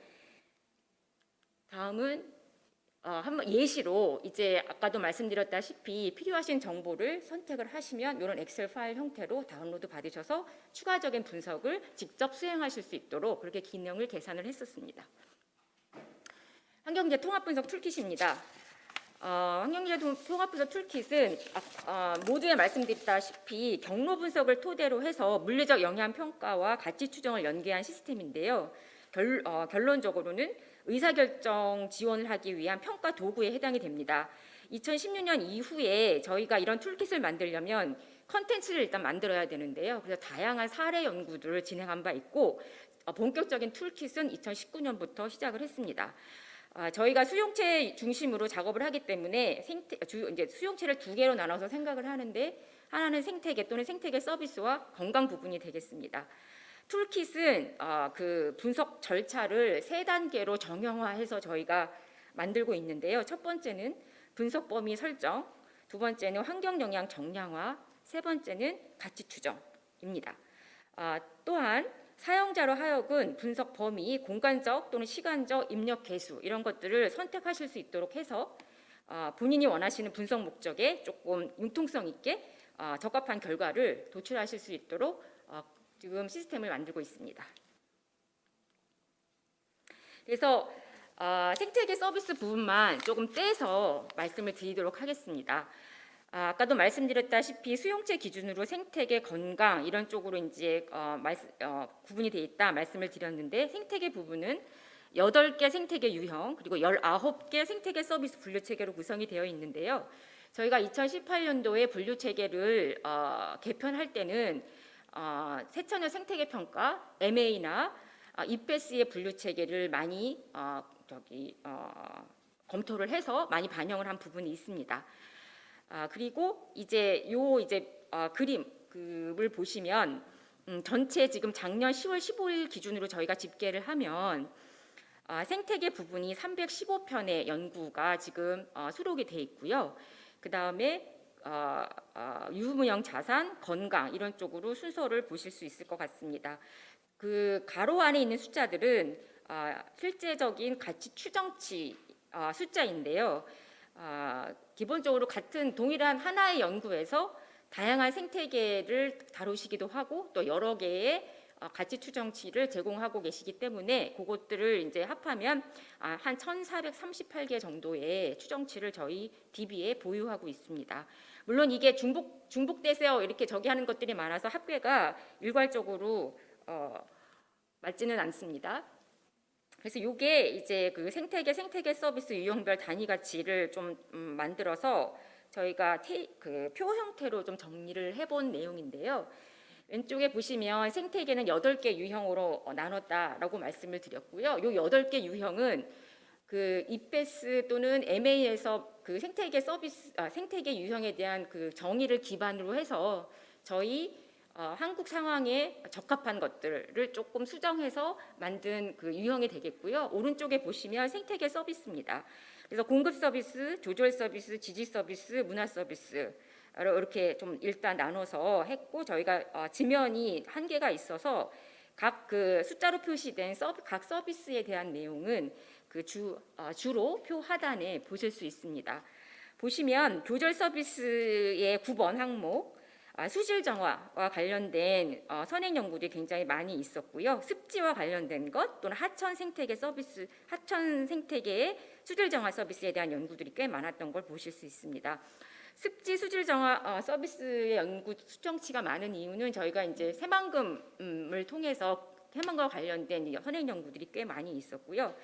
다음은 한번 예시로 이제 아까도 말씀드렸다시피 필요하신 정보를 선택을 하시면 이런 엑셀 파일 형태로 다운로드 받으셔서 추가적인 분석을 직접 수행하실 수 있도록 그렇게 기능을 계산을 했었습니다. 환경제 통합 분석 툴킷입니다. 환경제 통합 분석 툴킷은 모두에 말씀드렸다시피 경로 분석을 토대로 해서 물리적 영향 평가와 가치 추정을 연계한 시스템인데요. 결론적으로는 의사결정 지원을 하기 위한 평가 도구에 해당이 됩니다. 2016년 이후에 저희가 이런 툴킷을 만들려면 컨텐츠를 일단 만들어야 되는데요. 그래서 다양한 사례 연구들을 진행한 바 있고, 본격적인 툴킷은 2019년부터 시작을 했습니다. 저희가 수용체 중심으로 작업을 하기 때문에 이제 수용체를 두 개로 나눠서 생각을 하는데, 하나는 생태계 또는 생태계 서비스와 건강 부분이 되겠습니다. 툴킷은 그 분석 절차를 3단계로 정형화해서 저희가 만들고 있는데요. 첫 번째는 분석 범위 설정, 두 번째는 환경 영향 정량화, 세 번째는 가치 추정입니다. 또한 사용자로 하여금 분석 범위, 공간적 또는 시간적 입력 개수 이런 것들을 선택하실 수 있도록 해서 본인이 원하시는 분석 목적에 조금 융통성 있게 적합한 결과를 도출하실 수 있도록 지금 시스템을 만들고 있습니다. 그래서 생태계 서비스 부분만 조금 떼서 말씀을 드리도록 하겠습니다. 아까도 말씀드렸다시피 수용체 기준으로 생태계, 건강 이런 쪽으로 이제 구분이 돼 있다 말씀을 드렸는데, 생태계 부분은 8개 생태계 유형 그리고 19개 생태계 서비스 분류 체계로 구성이 되어 있는데요. 저희가 2018년도에 분류 체계를 개편할 때는 새천년 생태계 평가, MA나 EPS의 분류 체계를 많이 검토를 해서 많이 반영을 한 부분이 있습니다. 그리고 이제 그림을 보시면 전체 지금 작년 10월 15일 기준으로 저희가 집계를 하면 생태계 부분이 315편의 연구가 지금 수록이 돼 있고요. 그 다음에 유무형 자산, 건강 이런 쪽으로 순서를 보실 수 있을 것 같습니다. 그 가로 안에 있는 숫자들은 실제적인 가치 추정치 숫자인데요. 기본적으로 같은 동일한 하나의 연구에서 다양한 생태계를 다루시기도 하고 또 여러 개의 가치 추정치를 제공하고 계시기 때문에 그것들을 이제 합하면 한 1,438개 정도의 추정치를 저희 DB에 보유하고 있습니다. 물론 이게 중복돼서 이렇게 저기 하는 것들이 많아서 합계가 일괄적으로 맞지는 않습니다. 그래서 이게 이제 그 생태계 서비스 유형별 단위 가치를 좀 만들어서 저희가 그 표 형태로 좀 정리를 해본 내용인데요. 왼쪽에 보시면 생태계는 8개 유형으로 나눴다라고 말씀을 드렸고요. 이 8개 유형은 그 EPS 또는 MA에서 그 생태계 유형에 대한 그 정의를 기반으로 해서 저희 한국 상황에 적합한 것들을 조금 수정해서 만든 그 유형이 되겠고요. 오른쪽에 보시면 생태계 서비스입니다. 그래서 공급 서비스, 조절 서비스, 지지 서비스, 문화 서비스 이렇게 좀 일단 나눠서 했고, 저희가 지면이 한계가 있어서 각 그 숫자로 표시된 각 서비스에 대한 내용은 그 주로 표 하단에 보실 수 있습니다. 보시면 조절 서비스의 9번 항목 수질 정화와 관련된 선행 연구들이 굉장히 많이 있었고요. 습지와 관련된 것 또는 하천 생태계의 수질 정화 서비스에 대한 연구들이 꽤 많았던 걸 보실 수 있습니다. 습지 수질 정화 서비스의 연구 수정치가 많은 이유는 저희가 이제 새만금을 통해서 새만금과 관련된 선행 연구들이 꽤 많이 있었고요.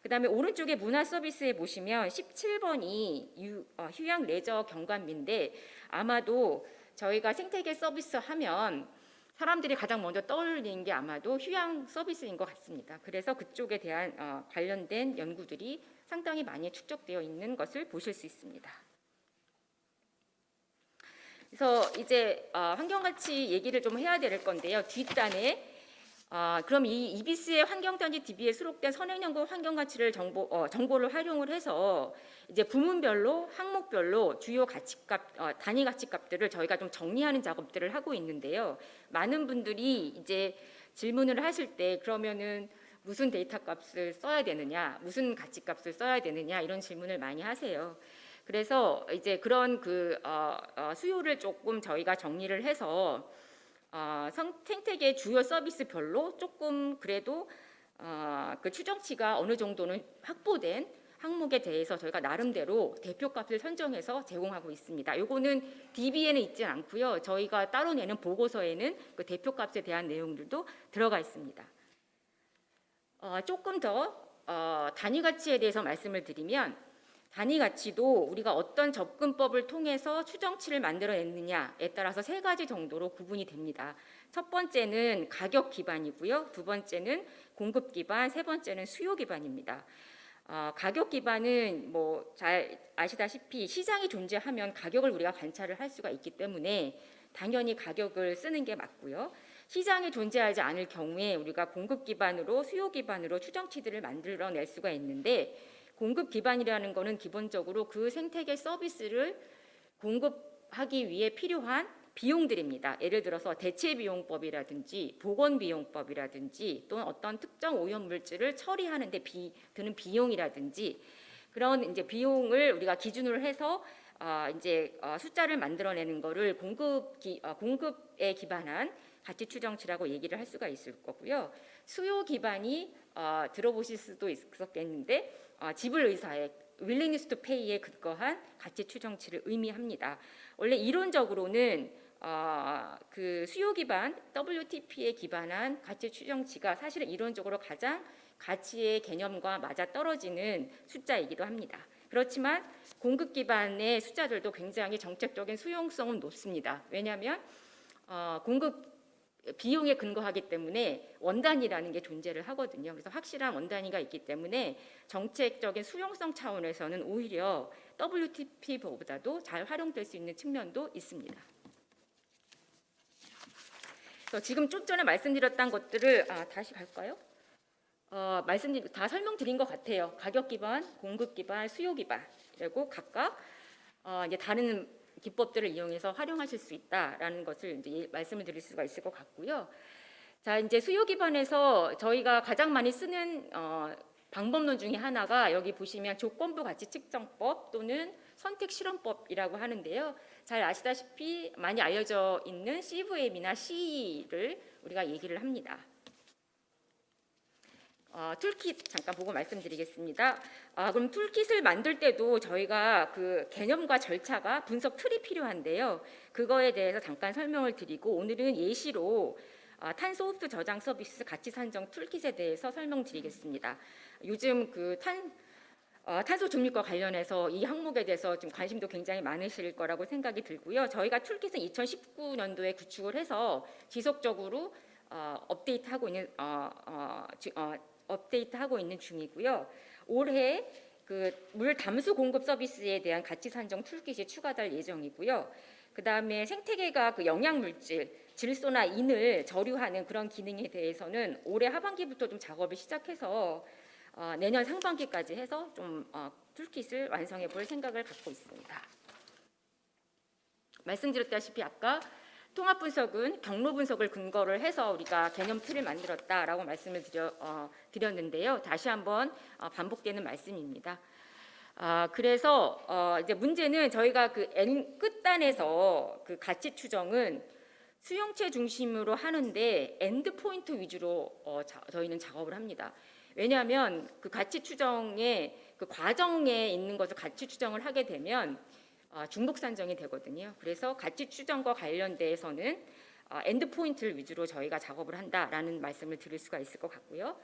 그다음에 오른쪽에 문화 서비스에 보시면 17번이 휴양 레저 경관비인데 아마도 저희가 생태계 서비스 하면 사람들이 가장 먼저 떠올리는 게 아마도 휴양 서비스인 것 같습니다. 그래서 그쪽에 대한 관련된 연구들이 상당히 많이 축적되어 있는 것을 보실 수 있습니다. 그래서 이제 환경가치 얘기를 좀 해야 될 건데요. 뒷단에 그럼 이 이비스의 환경단지 DB에 수록된 선행연구 환경가치를 정보를 활용을 해서 이제 부문별로 항목별로 주요 가치값 단위 가치값들을 저희가 좀 정리하는 작업들을 하고 있는데요. 많은 분들이 이제 질문을 하실 때 그러면은 무슨 데이터 값을 써야 되느냐, 무슨 가치값을 써야 되느냐 이런 질문을 많이 하세요. 그래서 이제 그런 수요를 조금 저희가 정리를 해서 생태계 주요 서비스별로 조금 그래도 그 추정치가 어느 정도는 확보된 항목에 대해서 저희가 나름대로 대표값을 선정해서 제공하고 있습니다. 요거는 DB에는 있지 않고요. 저희가 따로 내는 보고서에는 그 대표값에 대한 내용들도 들어가 있습니다. 조금 더 단위 가치에 대해서 말씀을 드리면 단위 가치도 우리가 어떤 접근법을 통해서 추정치를 만들어냈느냐에 따라서 세 가지 정도로 구분이 됩니다. 첫 번째는 가격 기반이고요. 두 번째는 공급 기반, 세 번째는 수요 기반입니다. 가격 기반은 뭐 잘 아시다시피 시장이 존재하면 가격을 우리가 관찰을 할 수가 있기 때문에 당연히 가격을 쓰는 게 맞고요. 시장이 존재하지 않을 경우에 우리가 공급 기반으로 수요 기반으로 추정치들을 만들어낼 수가 있는데 공급 기반이라는 것은 기본적으로 그 생태계 서비스를 공급하기 위해 필요한 비용들입니다. 예를 들어서 대체비용법이라든지 보건비용법이라든지 또는 어떤 특정 오염물질을 처리하는 데 드는 비용이라든지 그런 이제 비용을 우리가 기준으로 해서 숫자를 만들어내는 것을 공급에 기반한 가치 추정치라고 얘기를 할 수가 있을 거고요. 수요 기반이 들어보실 수도 있었겠는데 지불 의사의 willingness to pay에 근거한 가치 추정치를 의미합니다. 원래 이론적으로는 그 수요 기반 WTP에 기반한 가치 추정치가 사실은 이론적으로 가장 가치의 개념과 맞아 떨어지는 숫자이기도 합니다. 그렇지만 공급 기반의 숫자들도 굉장히 정책적인 수용성은 높습니다. 왜냐하면 공급 비용에 근거하기 때문에 원단위라는 게 존재를 하거든요. 그래서 확실한 원단위가 있기 때문에 정책적인 수용성 차원에서는 오히려 WTP보다도 잘 활용될 수 있는 측면도 있습니다. 그래서 지금 좀 전에 말씀드렸던 것들을 다시 갈까요? 다 설명드린 것 같아요. 가격 기반, 공급 기반, 수요 기반 그리고 각각 이제 다른 기법들을 이용해서 활용하실 수 있다라는 것을 이제 말씀을 드릴 수가 있을 것 같고요. 자, 이제 수요 기반에서 저희가 가장 많이 쓰는 방법론 중에 하나가 여기 보시면 조건부 가치 측정법 또는 선택 실험법이라고 하는데요. 잘 아시다시피 많이 알려져 있는 CVM이나 CE를 우리가 얘기를 합니다. 툴킷 잠깐 보고 말씀드리겠습니다. 그럼 툴킷을 만들 때도 저희가 그 개념과 절차가 분석 틀이 필요한데요. 그거에 대해서 잠깐 설명을 드리고 오늘은 예시로 탄소 흡수 저장 서비스 가치 산정 툴킷에 대해서 설명드리겠습니다. 요즘 그 탄소 중립과 관련해서 이 항목에 대해서 좀 관심도 굉장히 많으실 거라고 생각이 들고요. 저희가 툴킷은 2019년도에 구축을 해서 지속적으로 업데이트하고 있는 중이고요. 올해 그 물 담수 공급 서비스에 대한 가치 산정 툴킷이 추가될 예정이고요. 그다음에 생태계가 그 영양 물질, 질소나 인을 저류하는 그런 기능에 대해서는 올해 하반기부터 좀 작업을 시작해서 내년 상반기까지 해서 좀 툴킷을 완성해 볼 생각을 갖고 있습니다. 말씀드렸다시피 아까 통합 분석은 경로 분석을 근거를 해서 우리가 개념 틀을 만들었다라고 말씀을 드렸는데요. 다시 한번 반복되는 말씀입니다. 그래서 이제 문제는 저희가 그 N 끝단에서 그 가치 추정은 수용체 중심으로 하는데 엔드 포인트 위주로 저희는 작업을 합니다. 왜냐하면 그 가치 추정의 그 과정에 있는 것을 가치 추정을 하게 되면 중복 산정이 되거든요. 그래서 가치 추정과 관련돼서는 엔드 포인트를 위주로 저희가 작업을 한다라는 말씀을 드릴 수가 있을 것 같고요.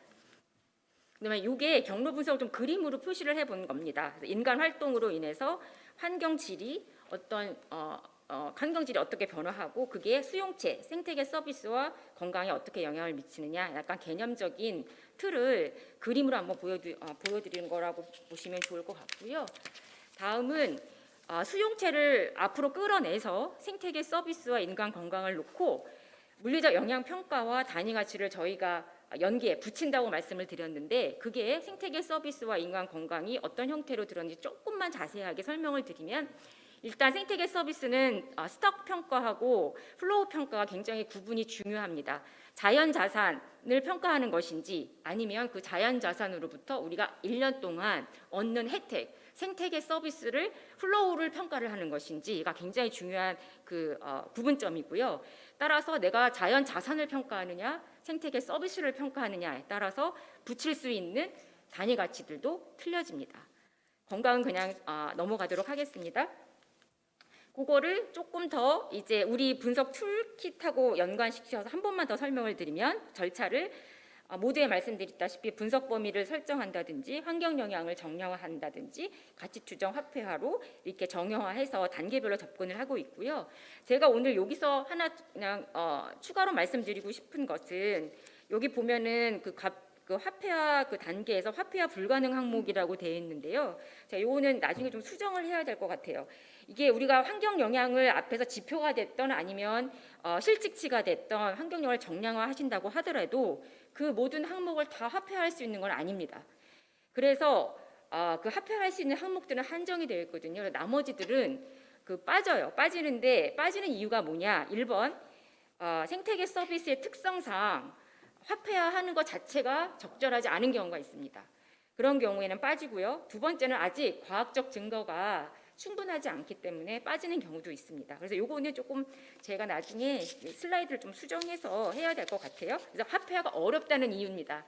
그다음에 이게 경로 분석을 좀 그림으로 표시를 해본 겁니다. 그래서 인간 활동으로 인해서 환경질이 환경질이 어떻게 변화하고 그게 수용체, 생태계 서비스와 건강에 어떻게 영향을 미치느냐, 약간 개념적인 틀을 그림으로 한번 보여드리는 거라고 보시면 좋을 것 같고요. 다음은 수용체를 앞으로 끌어내서 생태계 서비스와 인간 건강을 놓고 물리적 영향 평가와 단위 가치를 저희가 연계에 붙인다고 말씀을 드렸는데, 그게 생태계 서비스와 인간 건강이 어떤 형태로 들었는지 조금만 자세하게 설명을 드리면, 일단 생태계 서비스는 스톡 평가하고 플로우 평가가 굉장히 구분이 중요합니다. 자연 자산을 평가하는 것인지 아니면 그 자연 자산으로부터 우리가 1년 동안 얻는 혜택, 생태계 서비스를 플로우를 평가를 하는 것인지가 굉장히 중요한 구분점이고요. 따라서 내가 자연 자산을 평가하느냐, 생태계 서비스를 평가하느냐에 따라서 붙일 수 있는 단위 가치들도 틀려집니다. 건강은 그냥 넘어가도록 하겠습니다. 그거를 조금 더 이제 우리 분석 툴킷하고 연관시켜서 한 번만 더 설명을 드리면, 절차를 모두에 말씀드렸다시피 분석 범위를 설정한다든지 환경 영향을 정량화한다든지 가치 추정 화폐화로 이렇게 정형화해서 단계별로 접근을 하고 있고요. 제가 오늘 여기서 하나 그냥 추가로 말씀드리고 싶은 것은, 여기 보면은 그 화폐화 단계에서 화폐화 불가능 항목이라고 되어 있는데요. 자, 요거는 나중에 좀 수정을 해야 될 것 같아요. 이게 우리가 환경 영향을 앞에서 지표가 됐던 아니면 실직치가 됐던 환경 영향을 정량화하신다고 하더라도 그 모든 항목을 다 화폐화할 수 있는 건 아닙니다. 그래서 그 화폐화할 수 있는 항목들은 한정이 되어 있거든요. 나머지들은 빠져요. 빠지는데 빠지는 이유가 뭐냐? 1번 생태계 서비스의 특성상 화폐화하는 것 자체가 적절하지 않은 경우가 있습니다. 그런 경우에는 빠지고요. 두 번째는 아직 과학적 증거가 충분하지 않기 때문에 빠지는 경우도 있습니다. 그래서 요거는 조금 제가 나중에 슬라이드를 좀 수정해서 해야 될 것 같아요. 그래서 화폐화가 어렵다는 이유입니다.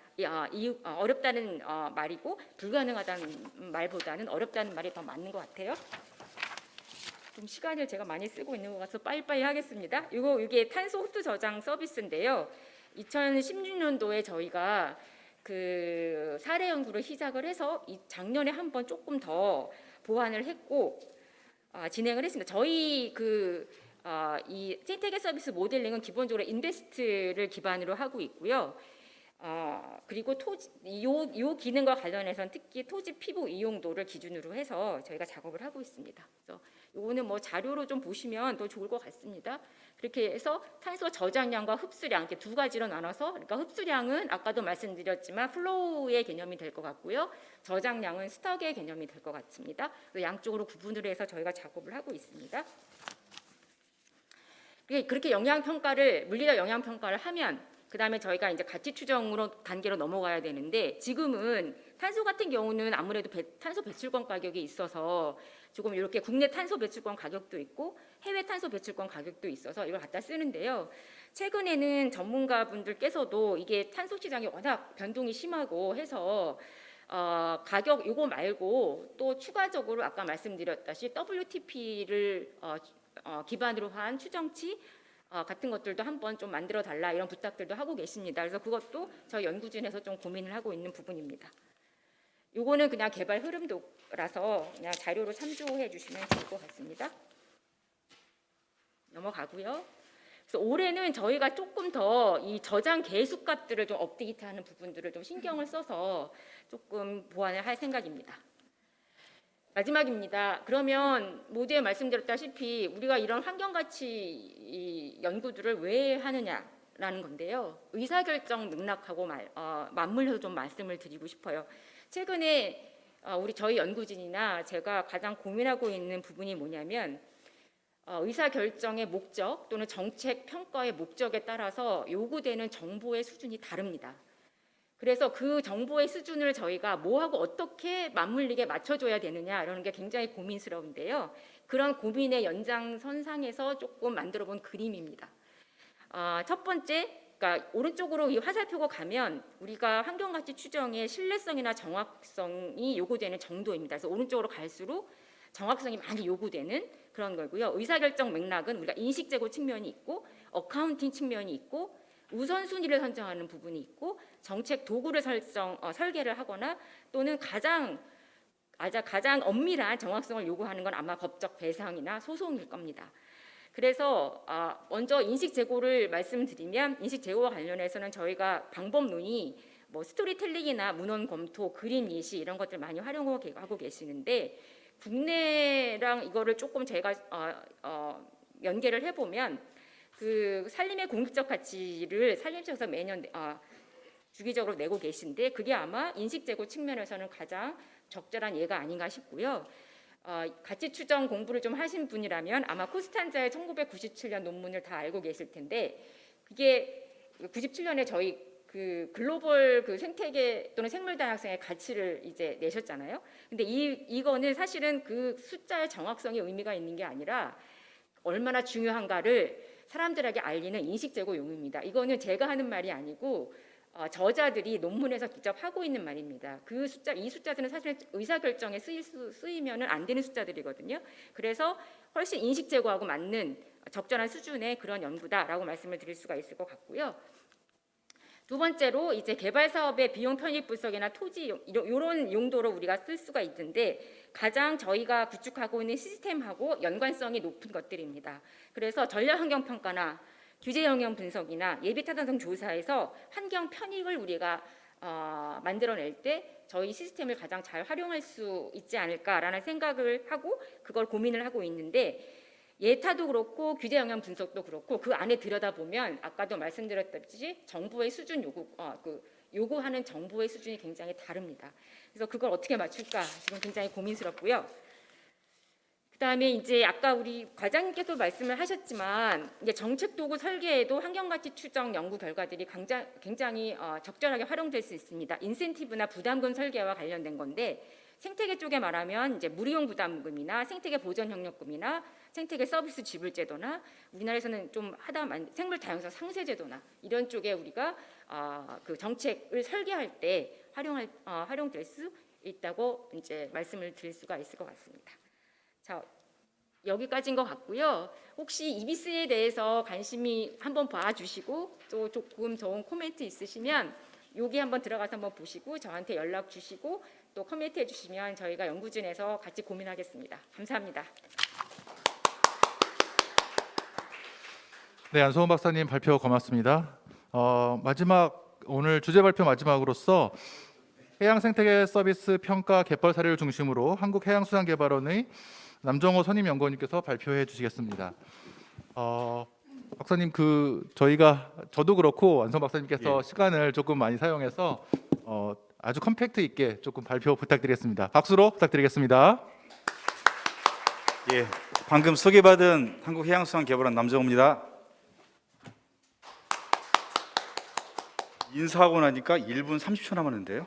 어렵다는 말이고 불가능하다는 말보다는 어렵다는 말이 더 맞는 것 같아요. 좀 시간을 제가 많이 쓰고 있는 것 같아서 빨리빨리 하겠습니다. 이게 탄소 흡수 저장 서비스인데요. 2016년도에 저희가 그 사례 연구를 시작을 해서 작년에 한번 조금 더 보완을 했고 진행을 했습니다. 저희 이 생태계 서비스 모델링은 기본적으로 인베스트를 기반으로 하고 있고요. 그리고 이 기능과 관련해서는 특히 토지 피부 이용도를 기준으로 해서 저희가 작업을 하고 있습니다. 그래서 이거는 뭐 자료로 좀 보시면 더 좋을 것 같습니다. 그렇게 해서 탄소 저장량과 흡수량 이렇게 두 가지로 나눠서, 그러니까 흡수량은 아까도 말씀드렸지만 플로우의 개념이 될 것 같고요. 저장량은 스톡의 개념이 될 것 같습니다. 양쪽으로 구분을 해서 저희가 작업을 하고 있습니다. 그렇게 물리적 영향 평가를 하면 그다음에 저희가 이제 가치 추정으로 단계로 넘어가야 되는데, 지금은 탄소 같은 경우는 아무래도 탄소 배출권 가격이 있어서 조금 이렇게 국내 탄소 배출권 가격도 있고 해외 탄소 배출권 가격도 있어서 이걸 갖다 쓰는데요. 최근에는 전문가분들께서도 이게 탄소 시장이 워낙 변동이 심하고 해서 가격 이거 말고 또 추가적으로 아까 말씀드렸다시피 WTP를 기반으로 한 추정치 같은 것들도 한번 좀 만들어 달라, 이런 부탁들도 하고 계십니다. 그래서 그것도 저희 연구진에서 좀 고민을 하고 있는 부분입니다. 요거는 그냥 개발 흐름도라서 그냥 자료로 참조해 주시면 좋을 것 같습니다. 넘어가고요. 그래서 올해는 저희가 조금 더 이 저장 계수값들을 좀 업데이트하는 부분들을 좀 신경을 써서 조금 보완을 할 생각입니다. 마지막입니다. 그러면 모두에 말씀드렸다시피 우리가 이런 환경가치 연구들을 왜 하느냐라는 건데요. 의사결정 맥락하고 맞물려서 좀 말씀을 드리고 싶어요. 최근에 저희 연구진이나 제가 가장 고민하고 있는 부분이 뭐냐면, 의사결정의 목적 또는 정책 평가의 목적에 따라서 요구되는 정보의 수준이 다릅니다. 그래서 그 정보의 수준을 저희가 뭐하고 어떻게 맞물리게 맞춰줘야 되느냐, 이런 게 굉장히 고민스러운데요. 그런 고민의 연장선상에서 조금 만들어본 그림입니다. 첫 번째, 그러니까 오른쪽으로 이 화살표가 가면 우리가 환경가치 추정의 신뢰성이나 정확성이 요구되는 정도입니다. 그래서 오른쪽으로 갈수록 정확성이 많이 요구되는 그런 거고요. 의사결정 맥락은 우리가 인식제고 측면이 있고 어카운팅 측면이 있고 우선순위를 선정하는 부분이 있고 정책 도구를 설계를 하거나 또는 가장 엄밀한 정확성을 요구하는 건 아마 법적 배상이나 소송일 겁니다. 그래서 먼저 인식 제고를 말씀드리면 인식 제고와 관련해서는 저희가 방법론이 뭐 스토리텔링이나 문헌 검토, 그림 예시 이런 것들 많이 활용하고 계시는데 국내랑 이거를 조금 제가 연계를 해보면 그 산림의 공익적 가치를 산림청에서 매년 주기적으로 내고 계신데 그게 아마 인식 제고 측면에서는 가장 적절한 예가 아닌가 싶고요. 가치 추정 공부를 좀 하신 분이라면 아마 코스탄자의 1997년 논문을 다 알고 계실 텐데 그게 97년에 저희 그 글로벌 그 생태계 또는 생물 다양성의 가치를 이제 내셨잖아요. 근데 이거는 사실은 그 숫자의 정확성이 의미가 있는 게 아니라 얼마나 중요한가를 사람들에게 알리는 인식 제고 용입니다. 이거는 제가 하는 말이 아니고 저자들이 논문에서 직접 하고 있는 말입니다. 이 숫자들은 사실 의사결정에 쓰이면은 안 되는 숫자들이거든요. 그래서 훨씬 인식 제고하고 맞는 적절한 수준의 그런 연구다라고 말씀을 드릴 수가 있을 것 같고요. 두 번째로 이제 개발 사업의 비용 편입 분석이나 토지 이런 용도로 우리가 쓸 수가 있는데 가장 저희가 구축하고 있는 시스템하고 연관성이 높은 것들입니다. 그래서 전략 환경 평가나 규제 영향 분석이나 예비 타당성 조사에서 환경 편익을 우리가 만들어낼 때 저희 시스템을 가장 잘 활용할 수 있지 않을까라는 생각을 하고 그걸 고민을 하고 있는데 예타도 그렇고 규제 영향 분석도 그렇고 그 안에 들여다보면 아까도 말씀드렸듯이 정부의 수준 요구하는 정보의 수준이 굉장히 다릅니다. 그래서 그걸 어떻게 맞출까 지금 굉장히 고민스럽고요. 그다음에 이제 아까 우리 과장님께서 말씀을 하셨지만 이제 정책 도구 설계에도 환경가치 추정 연구 결과들이 굉장히 적절하게 활용될 수 있습니다. 인센티브나 부담금 설계와 관련된 건데 생태계 쪽에 말하면 이제 무리용 부담금이나 생태계 보전 협력금이나 생태계 서비스 지불 제도나 우리나라에서는 좀 생물 다양성 상세 제도나 이런 쪽에 우리가 그 정책을 설계할 때 활용될 수 있다고 이제 말씀을 드릴 수가 있을 것 같습니다. 자, 여기까지인 것 같고요. 혹시 이비스에 대해서 관심이 한번 봐주시고 또 조금 좋은 코멘트 있으시면 여기 한번 들어가서 한번 보시고 저한테 연락 주시고 또 커뮤니티 해주시면 저희가 연구진에서 같이 고민하겠습니다. 감사합니다. 네, 안소원 박사님 발표 고맙습니다. 오늘 주제 발표 마지막으로서 해양 생태계 서비스 평가 개발 사례를 중심으로 한국해양수산개발원의 남정호 선임연구원님께서 발표해 주시겠습니다. 박사님 저도 그렇고 안성 박사님께서 시간을 조금 많이 사용해서 아주 컴팩트 있게 조금 발표 부탁드리겠습니다. 박수로 부탁드리겠습니다. 예, 방금 소개받은 한국해양수산개발원 남정호입니다. 인사하고 나니까 1분 30초 남았는데요.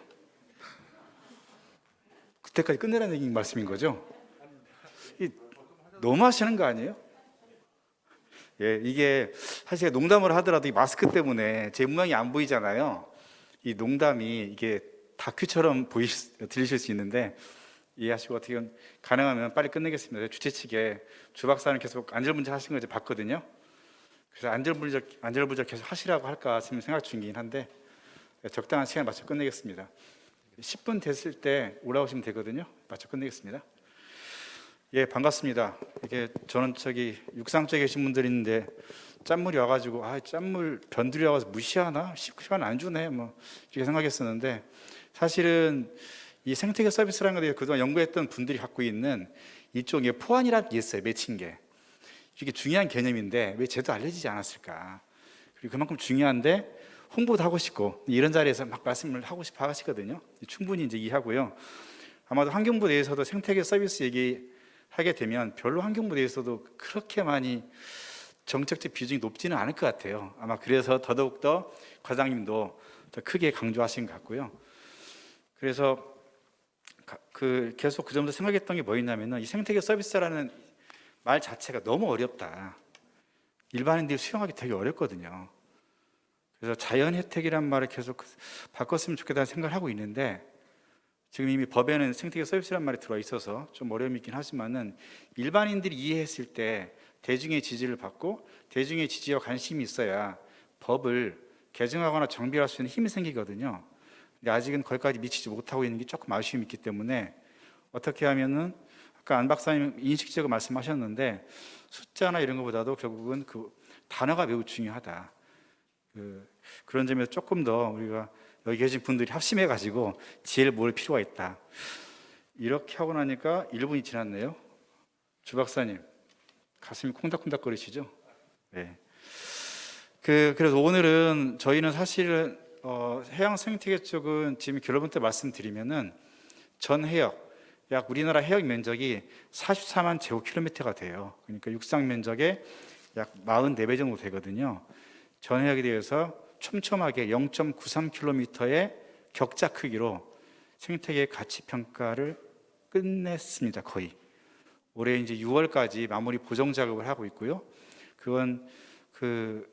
그때까지 끝내라는 얘기 말씀인 거죠? 너무 하시는 거 아니에요? 예, 이게 사실 농담을 하더라도 이 마스크 때문에 제 모양이 안 보이잖아요. 이 농담이 이게 다큐처럼 들리실 수 있는데 이해하시고 어떻게 가능하면 빨리 끝내겠습니다. 주최 측에 주 박사는 계속 안절분절 하신 거 이제 봤거든요. 그래서 안절부절 계속 하시라고 할까 생각 중이긴 한데 적당한 시간 맞춰 끝내겠습니다. 10분 됐을 때 올라오시면 되거든요. 맞춰 끝내겠습니다. 예, 반갑습니다. 이게 저는 육상 쪽에 계신 분들이 있는데 짠물이 와가지고 짠물 변두리 와서 무시하나? 시간 안 주네 뭐 이렇게 생각했었는데 사실은 이 생태계 서비스라는 것에 그동안 연구했던 분들이 갖고 있는 이쪽에 포환이라는 게 있어요. 맺힌 게 이게 중요한 개념인데 왜 제도 알려지지 않았을까? 그리고 그만큼 중요한데 홍보도 하고 싶고 이런 자리에서 막 말씀을 하고 싶어 하시거든요. 충분히 이제 이해하고요. 아마도 환경부 내에서도 생태계 서비스 얘기하게 되면 별로 환경부 내에서도 그렇게 많이 정책적 비중이 높지는 않을 것 같아요. 아마 그래서 더더욱더 과장님도 더 크게 강조하신 것 같고요. 그래서 계속 그 점도 생각했던 게 뭐였냐면은 이 생태계 서비스라는 말 자체가 너무 어렵다. 일반인들이 수용하기 되게 어렵거든요. 그래서 자연 혜택이란 말을 계속 바꿨으면 좋겠다는 생각을 하고 있는데 지금 이미 법에는 생태계 서비스란 말이 들어와 있어서 좀 어려움이 있긴 하지만은 일반인들이 이해했을 때 대중의 지지를 받고 대중의 지지와 관심이 있어야 법을 개정하거나 정비할 수 있는 힘이 생기거든요. 근데 아직은 거기까지 미치지 못하고 있는 게 조금 아쉬움이 있기 때문에 어떻게 하면은 아까 안 박사님 인식적으로 말씀하셨는데 숫자나 이런 것보다도 결국은 그 단어가 매우 중요하다. 그런 점에서 조금 더 우리가 여기 계신 분들이 합심해 가지고 지혜를 모을 필요가 있다. 이렇게 하고 나니까 1분이 지났네요. 주 박사님 가슴이 콩닥콩닥거리시죠? 네. 그래서 오늘은 저희는 사실은 해양 생태계 쪽은 지금 결론부터 말씀드리면은 전 해역 약 우리나라 해역 면적이 44만 제곱킬로미터가 돼요. 그러니까 육상 면적의 약 44배 정도 되거든요. 전 해역에 대해서 촘촘하게 0.93km의 격자 크기로 생태계 가치 평가를 끝냈습니다. 거의 올해 이제 6월까지 마무리 보정 작업을 하고 있고요. 그건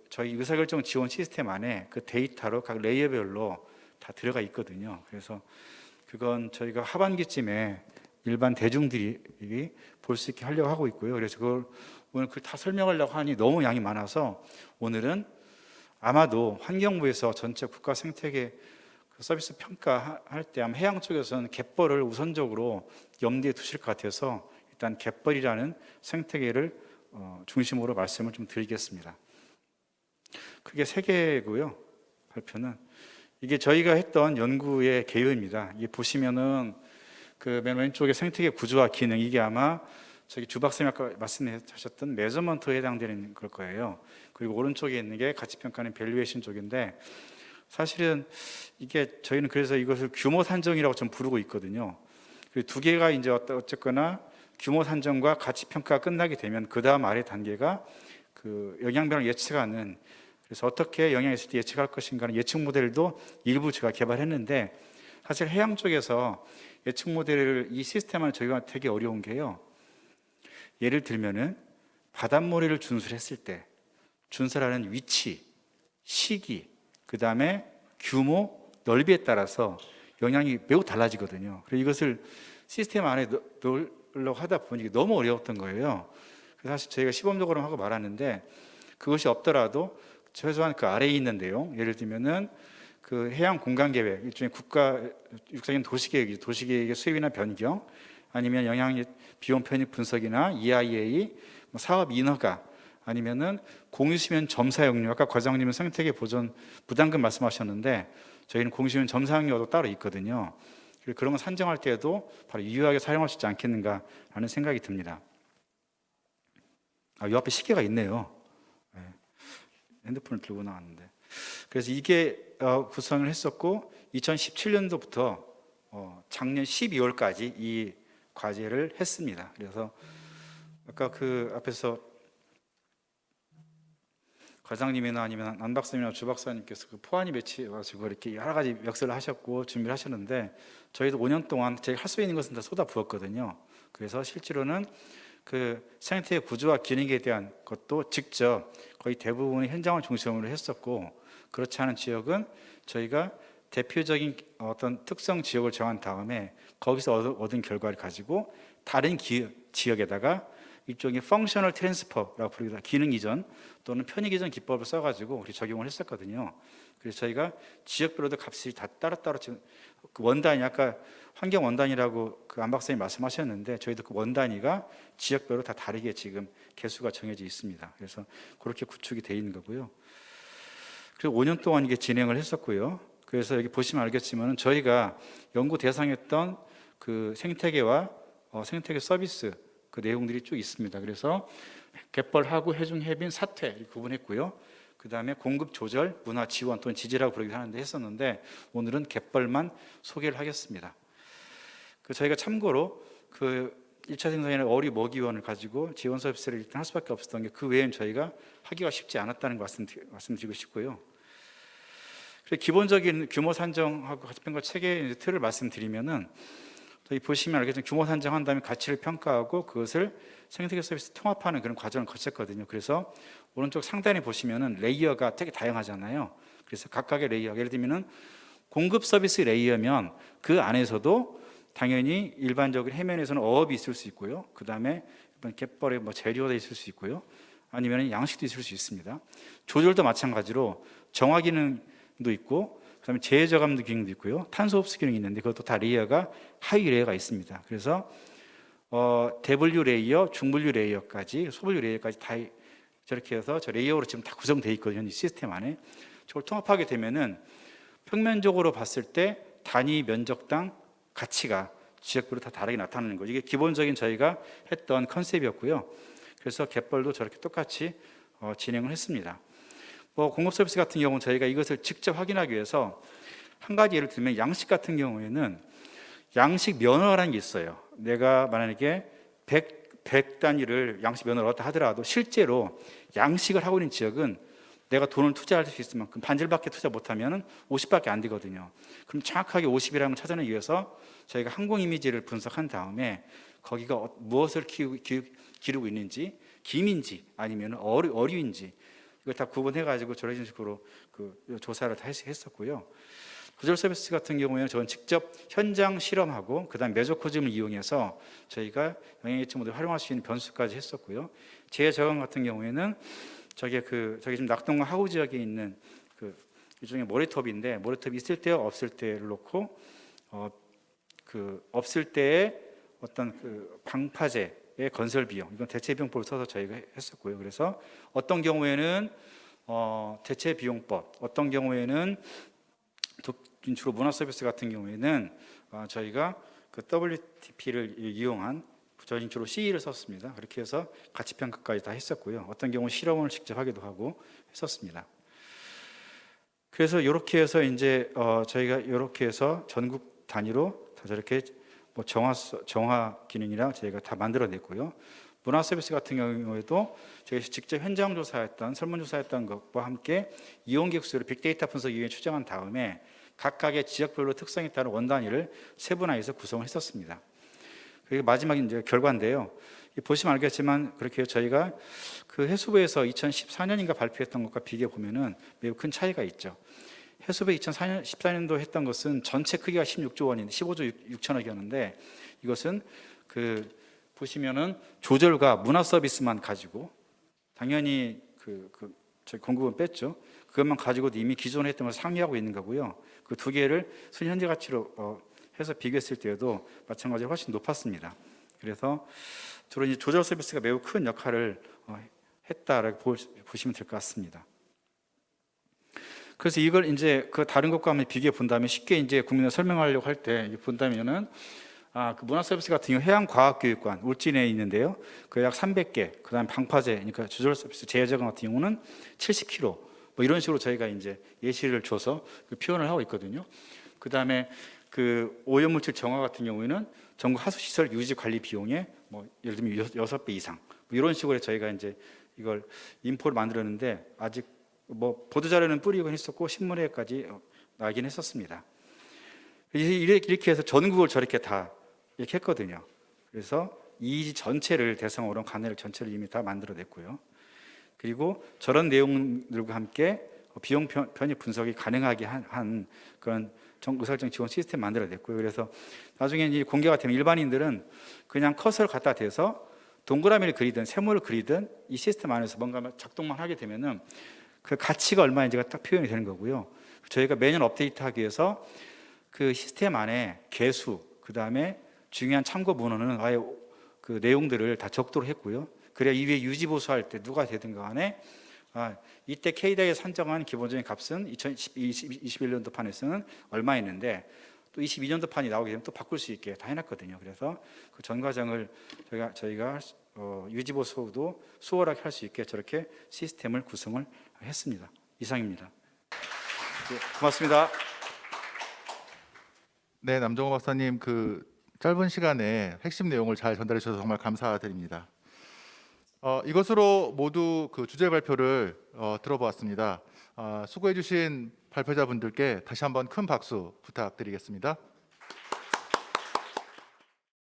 저희 의사결정 지원 시스템 안에 그 데이터로 각 레이어별로 다 들어가 있거든요. 그래서 그건 저희가 하반기쯤에 일반 대중들이 볼 수 있게 하려고 하고 있고요. 그래서 그걸 오늘 그걸 다 설명하려고 하니 너무 양이 많아서 오늘은 아마도 환경부에서 전체 국가 생태계 서비스 평가할 때 아마 해양 쪽에서는 갯벌을 우선적으로 염두에 두실 것 같아서 일단 갯벌이라는 생태계를 중심으로 말씀을 좀 드리겠습니다. 그게 3개고요. 발표는 이게 저희가 했던 연구의 개요입니다. 이게 보시면은 그 맨 왼쪽에 생태계 구조와 기능, 이게 아마 저기 주 박사님 아까 말씀하셨던 메저먼트에 해당되는 걸 거예요. 그리고 오른쪽에 있는 게 가치평가는 밸류에이션 쪽인데, 사실은 이게 저희는 그래서 이것을 규모 산정이라고 좀 부르고 있거든요. 그리고 2개가 이제 어쨌거나 규모 산정과 가치평가가 끝나게 되면 그 다음 아래 단계가 그 영향변을 예측하는, 그래서 어떻게 영향이 있을 때 예측할 것인가는 예측 모델도 일부 제가 개발했는데, 사실 해양 쪽에서 예측 모델을 이 시스템 안에 저희가 되게 어려운 게요. 예를 들면은 바닷모래를 준수했을 때 준수하는 위치, 시기, 그 다음에 규모, 넓이에 따라서 영향이 매우 달라지거든요. 그래서 이것을 시스템 안에 넣으려고 하다 보니 너무 어려웠던 거예요. 그래서 사실 저희가 시범적으로 하고 말았는데, 그것이 없더라도 최소한 그 아래에 있는 내용, 예를 들면은 그 해양 공간 계획, 일종의 국가 육상적인 도시계획의 수립이나 변경, 아니면 영향 비용 편익 분석이나 EIA, 사업 인허가, 아니면은 공유수면 점사 역류, 아까 과장님은 생태계 보존 부담금 말씀하셨는데 저희는 공유수면 점사 역류도 따로 있거든요. 그런 거 산정할 때에도 바로 유효하게 사용할 수 있지 않겠는가라는 생각이 듭니다. 이 앞에 시계가 있네요. 네. 핸드폰을 들고 나왔는데, 그래서 이게 구성을 했었고 2017년도부터 작년 12월까지 이 과제를 했습니다. 그래서 아까 그 앞에서 과장님이나 아니면 안 박사님이나 주 박사님께서 그 포환이 배치해가지고 이렇게 여러 가지 멱살을 하셨고 준비를 하셨는데, 저희도 5년 동안 저희가 할 수 있는 것은 다 쏟아 부었거든요. 그래서 실제로는 그 생태계 구조와 기능에 대한 것도 직접 거의 대부분의 현장을 중심으로 했었고, 그렇지 않은 지역은 저희가 대표적인 어떤 특성 지역을 정한 다음에 거기서 얻은 결과를 가지고 다른 지역에다가 일종의 펑셔널 트랜스퍼라고 부르기도, 기능 이전 또는 편익 이전 기법을 써가지고 우리 적용을 했었거든요. 그래서 저희가 지역별로도 값이 다 따로따로 지금 그 원단이, 아까 환경 원단이라고 그 안 박사님 말씀하셨는데 저희도 그 원단위가 지역별로 다 다르게 지금 개수가 정해져 있습니다. 그래서 그렇게 구축이 돼 있는 거고요. 그리고 5년 동안 이게 진행을 했었고요. 그래서 여기 보시면 알겠지만 저희가 연구 대상했던 그 생태계와 생태계 서비스 그 내용들이 쭉 있습니다. 그래서 갯벌하고 해중 해빈 사퇴 구분했고요. 그 다음에 공급 조절, 문화 지원 또는 지지라고 부르기도 하는데 했었는데, 오늘은 갯벌만 소개를 하겠습니다. 저희가 참고로 그 1차 생산에는 어리 먹이원을 가지고 지원 서비스를 일단 할 수밖에 없었던 게, 그 외에는 저희가 하기가 쉽지 않았다는 거 말씀드리고 싶고요. 그리고 기본적인 규모 산정하고 가치평가 체계의 틀을 말씀드리면은, 저희 보시면 알겠지만 규모 산정한 다음에 가치를 평가하고 그것을 생태계 서비스 통합하는 그런 과정을 거쳤거든요. 그래서 오른쪽 상단에 보시면은 레이어가 되게 다양하잖아요. 그래서 각각의 레이어, 예를 들면은 공급 서비스 레이어면 그 안에서도 당연히 일반적으로 해면에서는 어업이 있을 수 있고요. 그 다음에 갯벌에 재료가 있을 수 있고요. 아니면 양식도 있을 수 있습니다. 조절도 마찬가지로 정화 기능도 있고, 그다음에 재해 저감 기능도 있고요. 탄소 흡수 기능이 있는데 그것도 다 레이어가 하위 레이어가 있습니다. 그래서 대분류 레이어, 중분류 레이어까지, 소분류 레이어까지 다 저렇게 해서 저 레이어로 지금 다 구성되어 있거든요. 이 시스템 안에. 저걸 통합하게 되면은 평면적으로 봤을 때 단위 면적당 가치가 지역별로 다 다르게 나타나는 거죠. 이게 기본적인 저희가 했던 컨셉이었고요. 그래서 갯벌도 저렇게 똑같이 진행을 했습니다. 뭐 공급 서비스 같은 경우는 저희가 이것을 직접 확인하기 위해서 한 가지 예를 들면 양식 같은 경우에는 양식 면허라는 게 있어요. 내가 만약에 100 단위를 양식 면허를 얻었다 하더라도 실제로 양식을 하고 있는 지역은 내가 돈을 투자할 수 있을 만큼 반절밖에 투자 못하면 50밖에 안 되거든요. 그럼 정확하게 50이라는 걸 찾아내기 위해서 저희가 항공 이미지를 분석한 다음에 거기가 무엇을 기르고 있는지, 김인지 아니면 어류인지 이걸 다 구분해가지고 저런 식으로 그 조사를 다 했었고요. 구조적 서비스 같은 경우에는 저는 직접 현장 실험하고 그다음 메소코즘을 이용해서 저희가 영향이치 모델을 활용할 수 있는 변수까지 했었고요. 재해 저감 같은 경우에는 저기 지금 낙동강 하구 지역에 있는 그 일종의 모래톱인데 모래톱이 있을 때 없을 때를 놓고 없을 때의 어떤 그 방파제의 건설 비용 이건 대체 비용법을 써서 저희가 했었고요. 그래서 어떤 경우에는 대체 비용법, 어떤 경우에는 주로 문화 서비스 같은 경우에는 저희가 그 WTP를 이용한 저희는 주로 CE를 썼습니다. 그렇게 해서 가치 평가까지 다 했었고요. 어떤 경우 실험을 직접 하기도 하고 했었습니다. 그래서 이렇게 해서 이제 저희가 이렇게 해서 전국 단위로 다 저렇게 뭐 정화 기능이랑 저희가 다 만들어냈고요. 문화 서비스 같은 경우에도 저희가 직접 현장 조사했던 설문 조사했던 것과 함께 이용객 수를 빅데이터 분석 이후에 추정한 다음에 각각의 지역별로 특성에 따른 원단위를 세분화해서 구성을 했었습니다. 그리고 마지막 이제 결과인데요. 보시면 알겠지만 그렇게 저희가 그 해수부에서 2014년인가 발표했던 것과 비교해 보면은 매우 큰 차이가 있죠. 해수부 2014년도 했던 것은 전체 크기가 16조 원인데 15조 6천억이었는데 이것은 그 보시면은 조절과 문화 서비스만 가지고 당연히 저희 공급은 뺐죠. 그것만 가지고도 이미 기존에 했던 걸 상회하고 있는 거고요. 그 두 개를 순현재 가치로 해서 비교했을 때에도 마찬가지로 훨씬 높았습니다. 그래서 주로 이제 조절 서비스가 매우 큰 역할을 했다라고 보시면 될 것 같습니다. 그래서 이걸 이제 그 다른 것과 한번 비교해 본다면 쉽게 이제 국민에 설명하려고 할 때 본다면은 그 문화 서비스 같은 경우 해양과학교육관 울진에 있는데요. 그 약 300개, 그다음 방파제, 그러니까 조절 서비스 재해저감 같은 경우는 70km, 뭐 이런 식으로 저희가 이제 예시를 줘서 그 표현을 하고 있거든요. 그다음에 그 오염물질 정화 같은 경우에는 전국 하수시설 유지 관리 비용의 뭐 예를 들면 6배 이상, 뭐 이런 식으로 저희가 이제 이걸 인포를 만들었는데 아직 뭐 보도 자료는 뿌리곤 했었고 신문에까지 나긴 했었습니다. 이렇게 해서 전국을 저렇게 다 이렇게 했거든요. 그래서 이 전체를 대상으로 관내를 전체를 이미 다 만들어냈고요. 그리고 저런 내용들과 함께 비용 편입 분석이 가능하게 한 그런 의사결정 지원 시스템 만들어냈고요. 그래서 나중에 이제 공개가 되면 일반인들은 그냥 커서를 갖다 대서 동그라미를 그리든 세모를 그리든 이 시스템 안에서 뭔가 작동만 하게 되면은 그 가치가 얼마인지가 딱 표현이 되는 거고요. 저희가 매년 업데이트하기 위해서 그 시스템 안에 개수, 그 다음에 중요한 참고 문헌은 아예 그 내용들을 다 적도록 했고요. 그래야 이후에 유지 보수할 때 누가 되든 간에 이때 K대에 산정한 기본적인 값은 2021년도 판에서는 얼마였는데 또 22년도 판이 나오게 되면 또 바꿀 수 있게 다 해놨거든요. 그래서 그 전 과정을 저희가 유지 보수도 수월하게 할 수 있게 저렇게 시스템을 구성을 했습니다. 이상입니다. 네, 고맙습니다. 네, 남정호 박사님 그 짧은 시간에 핵심 내용을 잘 전달해 주셔서 정말 감사드립니다. 이것으로 모두 그 주제 발표를 들어보았습니다. 수고해 주신 발표자분들께 다시 한번 큰 박수 부탁드리겠습니다.